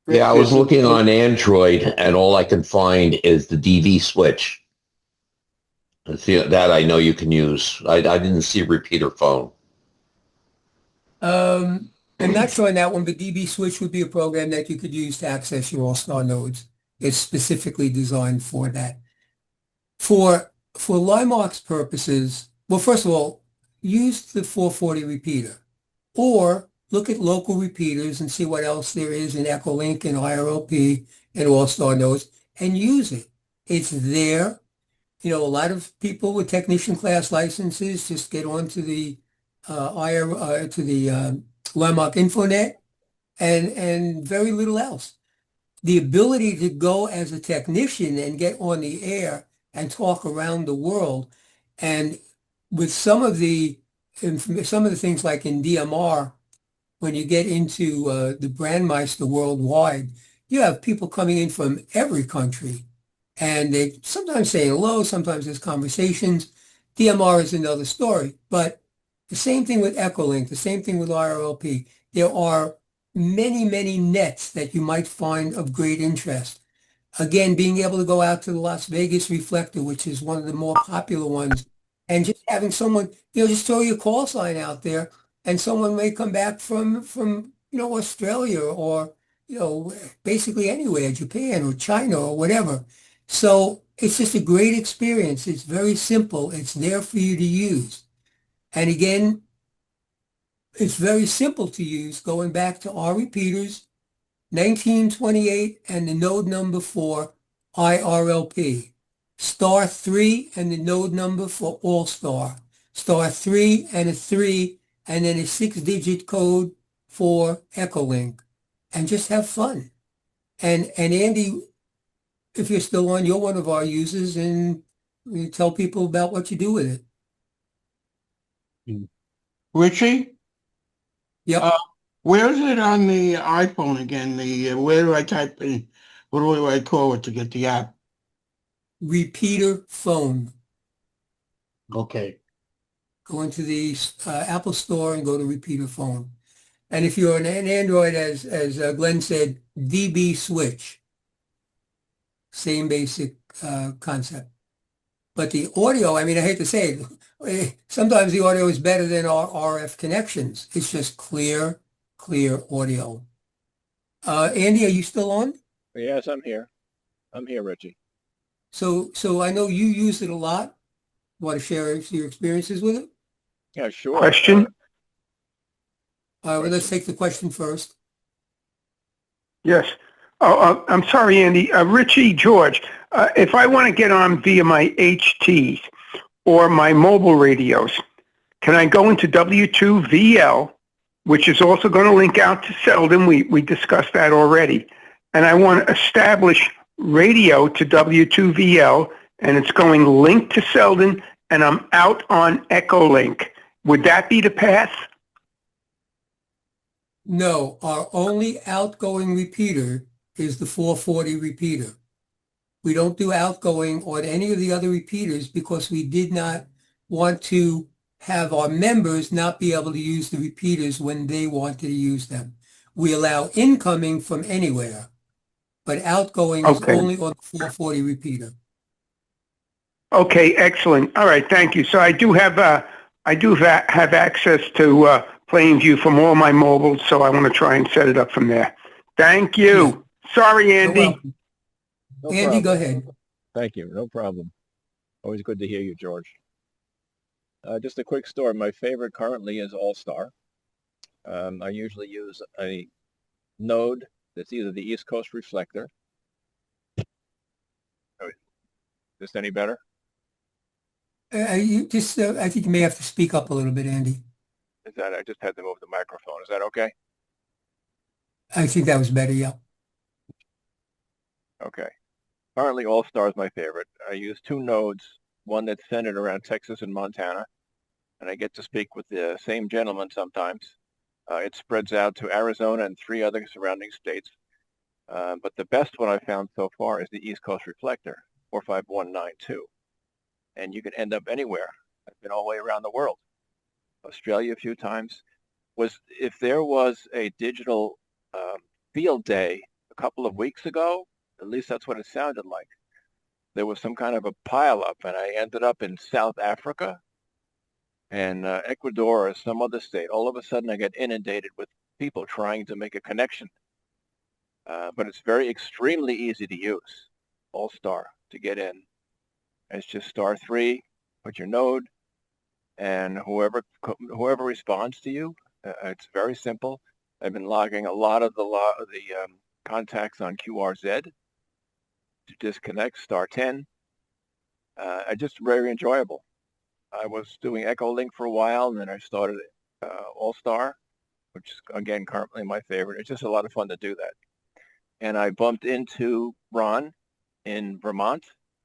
[SPEAKER 5] Yeah, I was
[SPEAKER 2] Rich,
[SPEAKER 5] looking on Android and all I can find is the DV switch. See, that I know you can use. I didn't see repeater phone.
[SPEAKER 1] I'm not sure on that one, but DB Switch would be a program that you could use to access your AllStar nodes. It's specifically designed for that. For LIMARC's purposes, well, first of all, use the 440 repeater or look at local repeaters and see what else there is in EchoLink and IRLP and AllStar nodes and use it. It's there. You know, a lot of people with technician class licenses just get onto the LIMARC Infonet and very little else. The ability to go as a technician and get on the air and talk around the world, and with some of the things like in DMR, when you get into the Brandmeister worldwide, you have people coming in from every country, and they sometimes say hello, sometimes there's conversations. DMR is another story, but the same thing with EchoLink, the same thing with IRLP. There are many, many nets that you might find of great interest. Again, being able to go out to the Las Vegas Reflector, which is one of the more popular ones, and just having someone, just throw your call sign out there, and someone may come back from Australia or, basically anywhere, Japan or China or whatever. So it's just a great experience. It's very simple. It's there for you to use. And again, it's very simple to use, going back to our repeaters, 1928 and the node number for IRLP, *3 and the node number for AllStar, *3 and a 3 and then a 6-digit code for EchoLink, and just have fun. And Andy, if you're still on, you're one of our users, and you tell people about what you do with it.
[SPEAKER 11] Richie?
[SPEAKER 1] Yep.
[SPEAKER 11] Where is it on the iPhone again? Where do I type in? What do I call it to get the app?
[SPEAKER 1] Repeater phone.
[SPEAKER 11] Okay.
[SPEAKER 1] Go into the Apple Store and go to repeater phone. And if you're on an Android, as Glenn said, DB Switch. Same basic concept. But the audio, I mean, I hate to say it, sometimes the audio is better than our RF connections. It's just clear audio. Andy, are you still on?
[SPEAKER 12] Yes, I'm here. I'm here, Richie.
[SPEAKER 1] So I know you use it a lot. Want to share your experiences with it?
[SPEAKER 12] Yeah, sure.
[SPEAKER 10] Question?
[SPEAKER 1] Well, let's take the question first.
[SPEAKER 10] Yes. I'm sorry, Andy. Richie, George, if I want to get on via my HTs or my mobile radios, can I go into W2VL, which is also going to link out to Selden? We discussed that already. And I want to establish radio to W2VL, and it's going linked to Selden, and I'm out on EchoLink. Would that be the path?
[SPEAKER 1] No, our only outgoing repeater is the 440 repeater. We don't do outgoing on any of the other repeaters because we did not want to have our members not be able to use the repeaters when they wanted to use them. We allow incoming from anywhere, but outgoing is only on the 440 repeater.
[SPEAKER 10] Okay, excellent. All right, thank you. So I do have access to Plainview from all my mobiles, so I want to try and set it up from there. Thank you.
[SPEAKER 1] Yeah.
[SPEAKER 10] Sorry, Andy.
[SPEAKER 12] No
[SPEAKER 1] Andy,
[SPEAKER 12] problem.
[SPEAKER 1] go ahead.
[SPEAKER 12] Thank you. No problem. Always good to hear you, George. Just a quick story. My favorite currently is AllStar. I usually use a node that's either the East Coast reflector. Oh, is this any better?
[SPEAKER 1] I think you may have to speak up a little bit, Andy.
[SPEAKER 12] I just had to move the microphone. Is that okay?
[SPEAKER 1] I think that was better, yeah.
[SPEAKER 12] Okay. Currently, AllStar is my favorite. I use two nodes, one that's centered around Texas and Montana, and I get to speak with the same gentleman sometimes. It spreads out to Arizona and 3 other surrounding states. But the best one I found so far is the East Coast Reflector, 45192. And you can end up anywhere. I've been all the way around the world. Australia a few times, was if there was a digital field day a couple of weeks ago, at least that's what it sounded like. There was some kind of a pileup, and I ended up in South Africa and Ecuador or some other state. All of a sudden, I get inundated with people trying to make a connection. But it's very extremely easy to use, AllStar, to get in. It's just *3, put your node, and whoever responds to you, it's very simple. I've been logging a lot of the contacts on QRZ to disconnect, *10. I just very enjoyable. I was doing EchoLink for a while, and then I started AllStar, which is, again, currently my favorite. It's just a lot of fun to do that. And I bumped into Ron in Vermont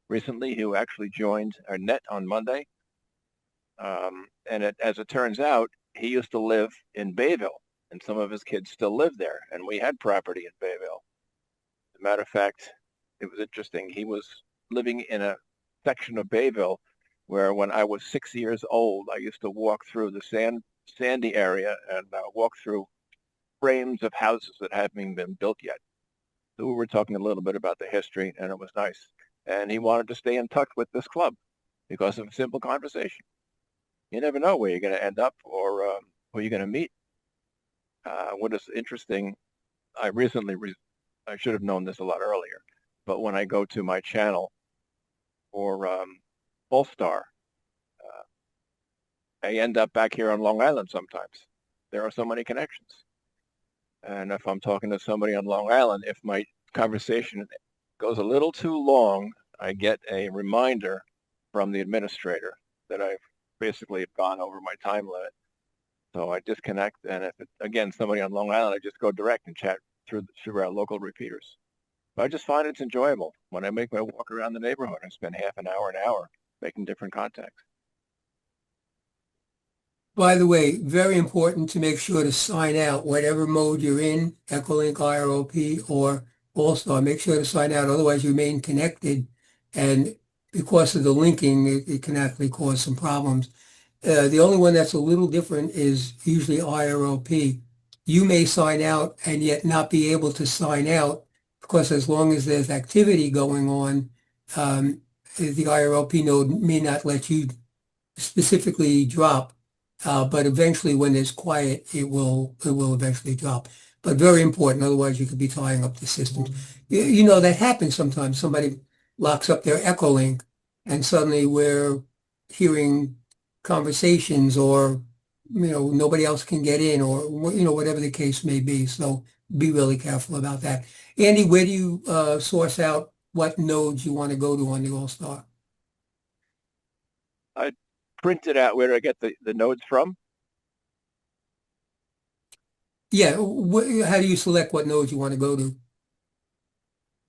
[SPEAKER 12] recently, who actually joined our net on Monday. And as it turns out, he used to live in Bayville, and some of his kids still live there. And we had property in Bayville. As a matter of fact, it was interesting. He was living in a section of Bayville where when I was 6 years old, I used to walk through the sandy area and walk through frames of houses that haven't been built yet. So we were talking a little bit about the history, and it was nice. And he wanted to stay in touch with this club because of a simple conversation. You never know where you're going to end up or who you're going to meet. What is interesting, I should have known this a lot earlier, but when I go to my channel for AllStar, I end up back here on Long Island sometimes. There are so many connections. And if I'm talking to somebody on Long Island, if my conversation goes a little too long, I get a reminder from the administrator that I've basically gone over my time limit. So I disconnect, and if it's, again, somebody on Long Island, I just go direct and chat through our local repeaters. But I just find it's enjoyable. When I make my walk around the neighborhood, I spend half an hour making different contacts.
[SPEAKER 1] By the way, very important to make sure to sign out whatever mode you're in, EchoLink, IRLP, or AllStar. Make sure to sign out, otherwise you remain connected. And because of the linking, it can actually cause some problems. The only one that's a little different is usually IRLP. You may sign out and yet not be able to sign out because as long as there's activity going on, the IRLP node may not let you specifically drop. But eventually when there's quiet, it will eventually drop. But very important, otherwise you could be tying up the system. You know, that happens sometimes. Somebody locks up their EchoLink and suddenly we're hearing conversations or, nobody else can get in or, whatever the case may be. So be really careful about that. Andy, where do you source out what nodes you want to go to on the AllStar?
[SPEAKER 12] I printed out where I get the nodes from.
[SPEAKER 1] Yeah, how do you select what nodes you want to go to?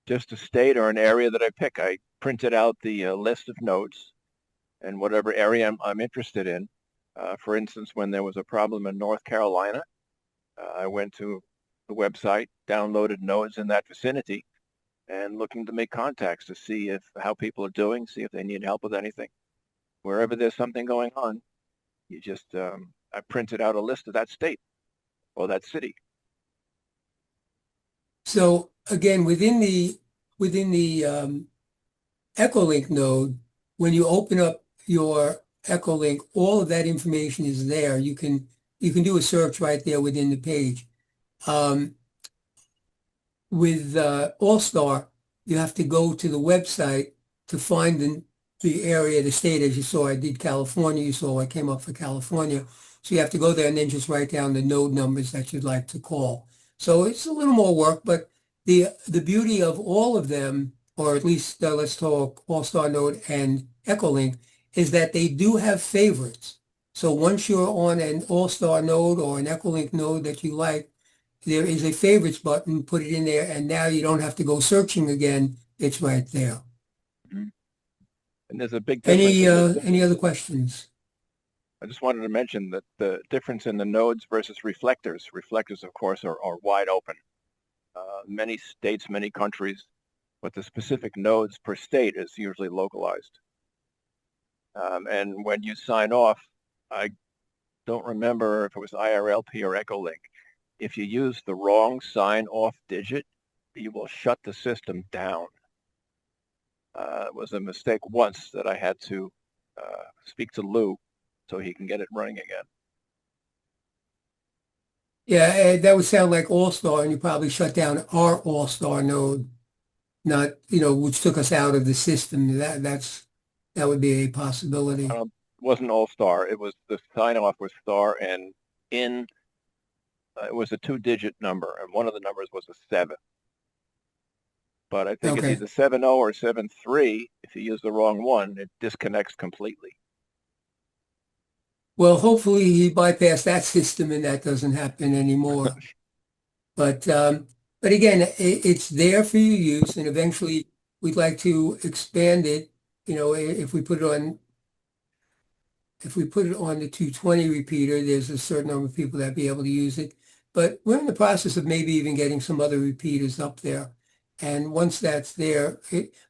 [SPEAKER 12] Just a state or an area that I pick. I printed out the list of nodes and whatever area I'm interested in. For instance, when there was a problem in North Carolina, I went to the website, downloaded nodes in that vicinity, and looking to make contacts to see how people are doing, see if they need help with anything. Wherever there's something going on, you just, I printed out a list of that state or that city.
[SPEAKER 1] So again, within the EchoLink node, when you open up your EchoLink, all of that information is there. You can do a search right there within the page. With AllStar, you have to go to the website to find the area, the state. As you saw, I did California. You saw I came up for California. So you have to go there and then just write down the node numbers that you'd like to call. So it's a little more work, but the beauty of all of them, or at least let's talk AllStar node and EchoLink, is that they do have favorites. So once you're on an AllStar node or an EchoLink node that you like, there is a favorites button, put it in there, and now you don't have to go searching again. It's right there.
[SPEAKER 12] Mm-hmm. And there's a big difference.
[SPEAKER 1] Any other questions?
[SPEAKER 12] I just wanted to mention that the difference in the nodes versus reflectors. Reflectors, of course, are wide open. Many states, many countries, but the specific nodes per state is usually localized. And when you sign off, I don't remember if it was IRLP or EchoLink. If you use the wrong sign-off digit, you will shut the system down. It was a mistake once that I had to speak to Lou so he can get it running again.
[SPEAKER 1] Yeah, that would sound like AllStar, and you probably shut down our AllStar node, not, which took us out of the system. That would be a possibility.
[SPEAKER 12] It wasn't AllStar. It was the sign-off was star, and it was a 2-digit number, and one of the numbers was a 7. But I think it's either 7-0 or 7-3. If you use the wrong one, it disconnects completely.
[SPEAKER 1] Well, hopefully he bypassed that system and that doesn't happen anymore. But again, it's there for your use, and eventually we'd like to expand it. If we put it on the 220 repeater, there's a certain number of people that be able to use it. But we're in the process of maybe even getting some other repeaters up there. And once that's there,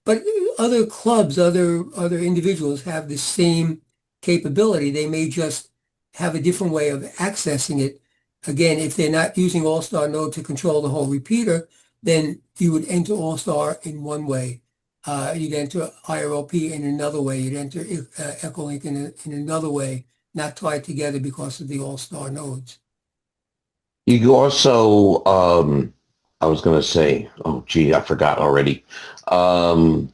[SPEAKER 1] but other clubs, other individuals have the same capability. They may just have a different way of accessing it. Again, if they're not using AllStar node to control the whole repeater, then you would enter AllStar in one way. You'd enter IRLP in another way. You'd enter EchoLink in another way, not tied together because of the AllStar nodes.
[SPEAKER 5] You also, I was going to say, oh, gee, I forgot already. I'll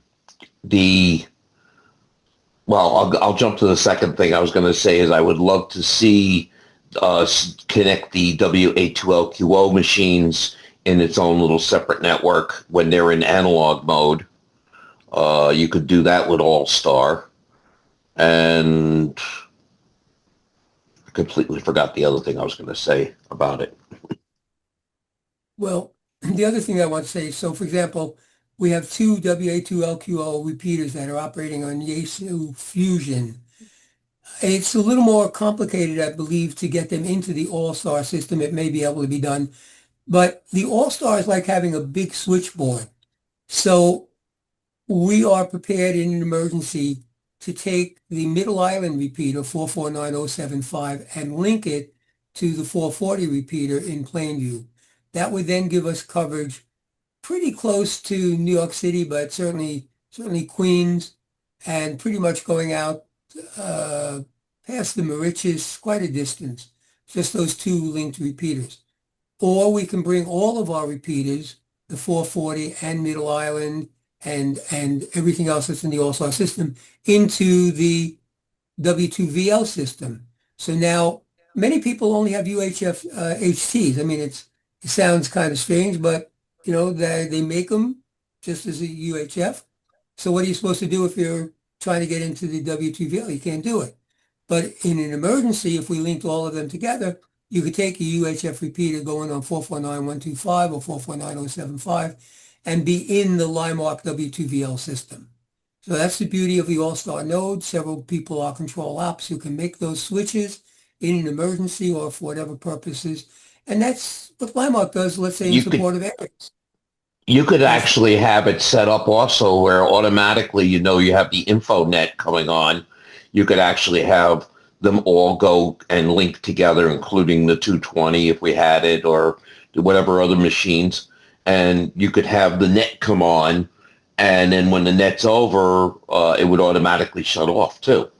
[SPEAKER 5] jump to the second thing I was going to say is I would love to see us connect the WA2LQO machines in its own little separate network when they're in analog mode. You could do that with AllStar. And I completely forgot the other thing I was going to say about it.
[SPEAKER 1] Well, the other thing I want to say, so for example, we have 2 WA2LQO repeaters that are operating on Yaesu Fusion. It's a little more complicated, I believe, to get them into the AllStar system. It may be able to be done, but the AllStar is like having a big switchboard. So we are prepared in an emergency to take the Middle Island repeater 449075 and link it to the 440 repeater in Plainview. That would then give us coverage pretty close to New York City, but certainly Queens, and pretty much going out past the Mauritius, quite a distance, just those 2 linked repeaters. Or we can bring all of our repeaters, the 440 and Middle Island and everything else that's in the AllStar system, into the W2VL system. So now many people only have UHF HTs. I mean, it sounds kind of strange, but they make them just as a UHF. So what are you supposed to do if you're trying to get into the W2VL? You can't do it. But in an emergency, if we linked all of them together, you could take a UHF repeater going on 449125 or 449075 and be in the LIMARC W2VL system. So that's the beauty of the AllStar node. Several people are control ops who can make those switches in an emergency or for whatever purposes. And that's what LIMARC does, let's say, in support of areas.
[SPEAKER 5] You could actually have it set up also where automatically, you have the InfoNet coming on. You could actually have them all go and link together, including the 220 if we had it, or whatever other machines. And you could have the net come on, and then when the net's over, it would automatically shut off too.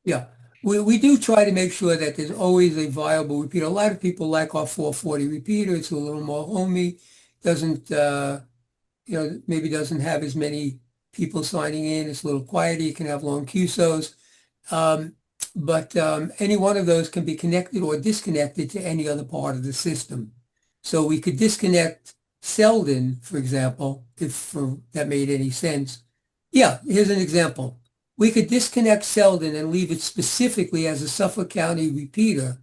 [SPEAKER 1] Yeah. We do try to make sure that there's always a viable repeater. A lot of people like our 440 repeater. It's a little more homey. Doesn't, maybe doesn't have as many people signing in. It's a little quieter. You can have long QSOs. But any one of those can be connected or disconnected to any other part of the system. So we could disconnect Selden, for example, if that made any sense. Yeah, here's an example. We could disconnect Selden and leave it specifically as a Suffolk County repeater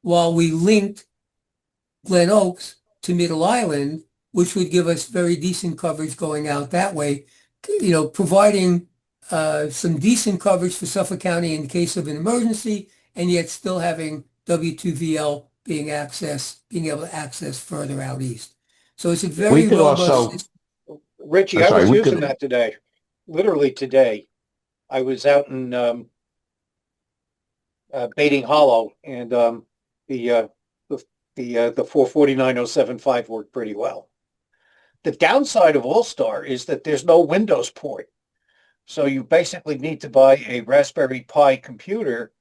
[SPEAKER 1] while we linked Glen Oaks to Middle Island, which would give us very decent coverage going out that way, providing some decent coverage for Suffolk County in case of an emergency, and yet still having W2VL being able to access further out east. So it's a very robust system.
[SPEAKER 4] Richie, I was using that today. Literally today. I was out in Baiting Hollow, and the 449.075 worked pretty well. The downside of AllStar is that there's no Windows port. So you basically need to buy a Raspberry Pi computer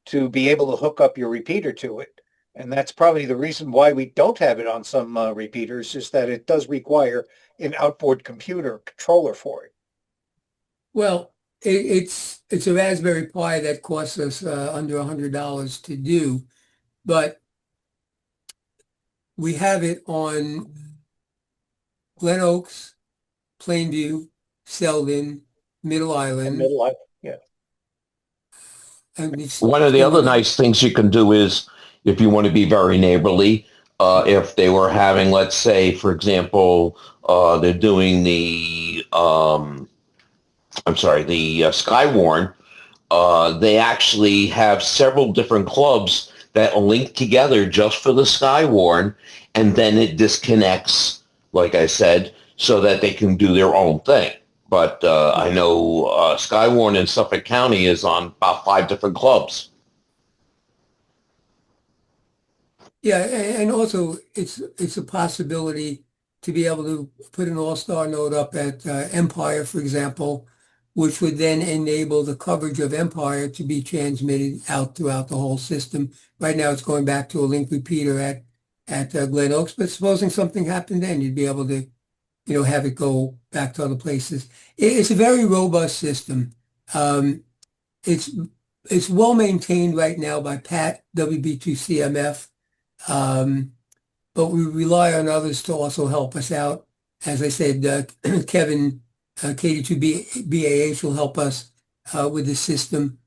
[SPEAKER 4] to be able to hook up your repeater to it. And that's probably the reason why we don't have it on some repeaters, is that it does require an outboard computer controller for it.
[SPEAKER 1] Well, it's a Raspberry Pi that costs us under $100 to do, but we have it on Glen Oaks, Plainview, Selden, Middle Island.
[SPEAKER 4] Middle Island, yeah.
[SPEAKER 1] And
[SPEAKER 5] One of the other nice things you can do is, if you want to be very neighborly, if they were having, let's say, for example, they're doing the, Skywarn, they actually have several different clubs that link together just for the Skywarn, and then it disconnects, like I said, so that they can do their own thing. But I know Skywarn in Suffolk County is on about 5 different clubs.
[SPEAKER 1] Yeah, and also it's a possibility to be able to put an AllStar node up at Empire, for example, which would then enable the coverage of Empire to be transmitted out throughout the whole system. Right now, it's going back to a link repeater at Glen Oaks, but supposing something happened then, you'd be able to, have it go back to other places. It's a very robust system. It's well maintained right now by Pat, WB2CMF, but we rely on others to also help us out. As I said, Kevin, KD2BAH will help us with the system.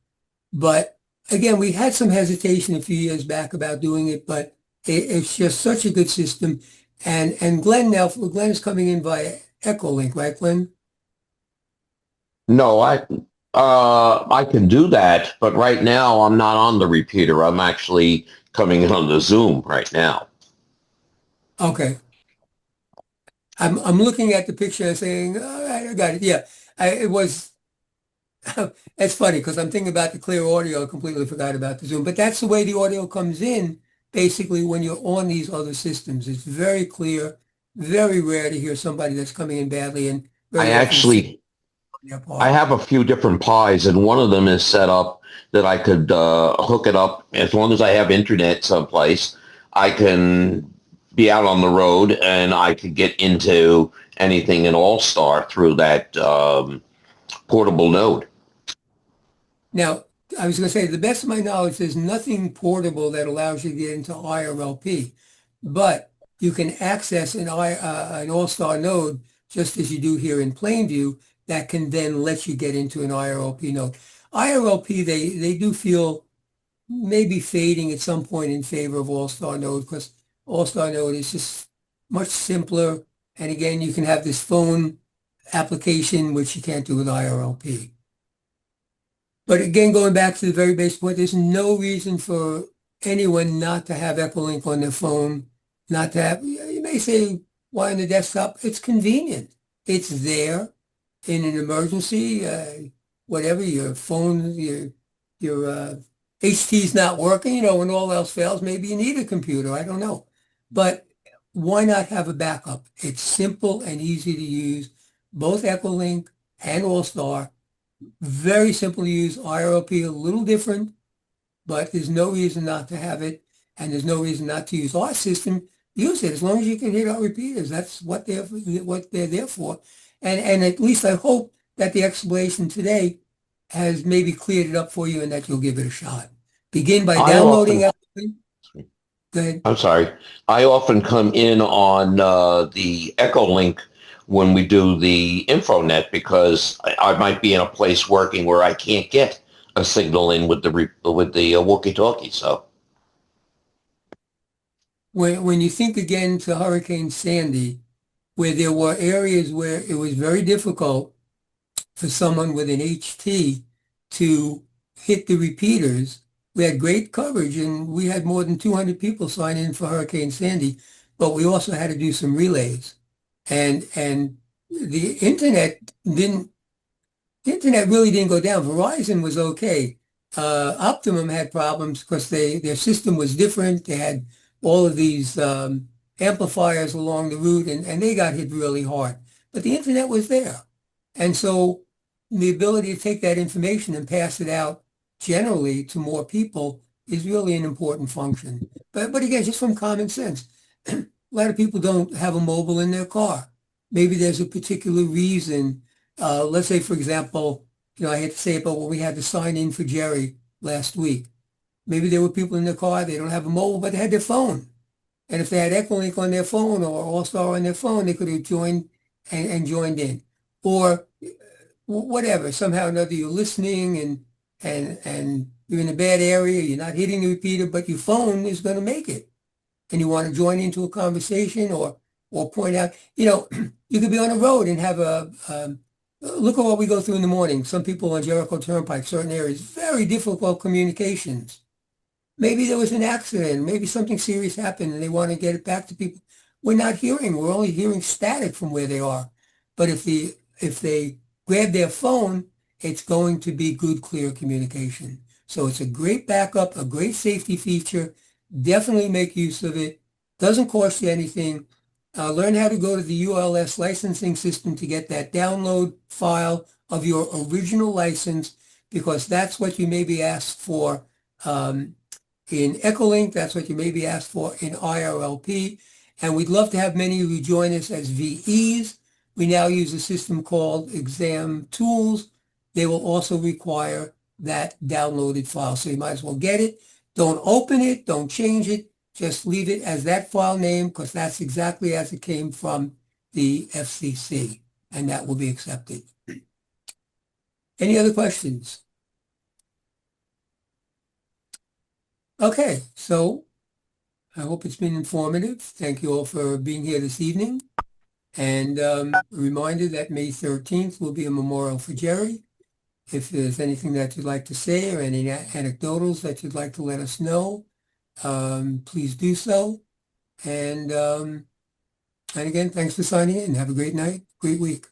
[SPEAKER 1] But again, we had some hesitation a few years back about doing it, but it's just such a good system. And Glenn is coming in via EchoLink, right, Glenn?
[SPEAKER 5] No, I can do that, but right now I'm not on the repeater. I'm actually coming in on the Zoom right now.
[SPEAKER 1] Okay. I'm looking at the picture and saying, all right, I got it. Yeah, it was, it's funny because I'm thinking about the clear audio. I completely forgot about the Zoom, but that's the way the audio comes in, basically, when you're on these other systems. It's very clear, very rare to hear somebody that's coming in badly. And
[SPEAKER 5] I have a few different Pis, and one of them is set up that I could hook it up. As long as I have internet someplace, I can be out on the road and I could get into anything in AllStar through that portable node.
[SPEAKER 1] Now, I was going to say, to the best of my knowledge, there's nothing portable that allows you to get into IRLP, but you can access an AllStar node just as you do here in Plainview that can then let you get into an IRLP node. IRLP, they do feel maybe fading at some point in favor of AllStar node, because AllStar node is just much simpler. And again, you can have this phone application, which you can't do with IRLP. But again, going back to the very basic point, there's no reason for anyone not to have EchoLink on their phone, not to have, you may say, why on the desktop? It's convenient. It's there in an emergency, whatever, your phone, your HT's not working, when all else fails, maybe you need a computer, I don't know. But why not have a backup? It's simple and easy to use. Both EchoLink and AllStar, very simple to use. IRLP a little different, but there's no reason not to have it, and there's no reason not to use our system. Use it as long as you can hit our repeaters. That's what they're there for. And at least I hope that the explanation today has maybe cleared it up for you and that you'll give it a shot. Begin by downloading EchoLink. Go ahead.
[SPEAKER 5] I'm sorry. I often come in on the EchoLink when we do the InfoNet, because I might be in a place working where I can't get a signal in with the walkie-talkie. So
[SPEAKER 1] when you think again to Hurricane Sandy, where there were areas where it was very difficult for someone with an HT to hit the repeaters, we had great coverage, and we had more than 200 people sign in for Hurricane Sandy, but we also had to do some relays. And the internet really didn't go down. Verizon was okay. Optimum had problems because their system was different. They had all of these amplifiers along the route, and they got hit really hard. But the internet was there. And so the ability to take that information and pass it out generally to more people is really an important function. But again, just from common sense, a lot of people don't have a mobile in their car. Maybe there's a particular reason. Let's say, for example, I hate to say it, but when we had to sign in for Jerry last week, maybe there were people in their car, they don't have a mobile, but they had their phone. And if they had EchoLink on their phone or AllStar on their phone, they could have joined and joined in. Or whatever, somehow or another you're listening and you're in a bad area, you're not hitting the repeater, but your phone is going to make it. And you want to join into a conversation or point out, you could be on the road and have look at what we go through in the morning. Some people on Jericho Turnpike, certain areas, very difficult communications. Maybe there was an accident, maybe something serious happened and they want to get it back to people. We're not hearing, we're only hearing static from where they are. But if they grab their phone, it's going to be good, clear communication. So it's a great backup, a great safety feature. Definitely make use of it. Doesn't cost you anything. Learn how to go to the ULS licensing system to get that download file of your original license, because that's what you may be asked for in EchoLink. That's what you may be asked for in IRLP. And we'd love to have many of you join us as VEs. We now use a system called Exam Tools. They will also require that downloaded file. So you might as well get it. Don't open it. Don't change it. Just leave it as that file name, because that's exactly as it came from the FCC, and that will be accepted. Any other questions? Okay, so I hope it's been informative. Thank you all for being here this evening. And a reminder that May 13th will be a memorial for Jerry. If there's anything that you'd like to say or any anecdotals that you'd like to let us know, please do so. And again, thanks for signing in. Have a great night, great week.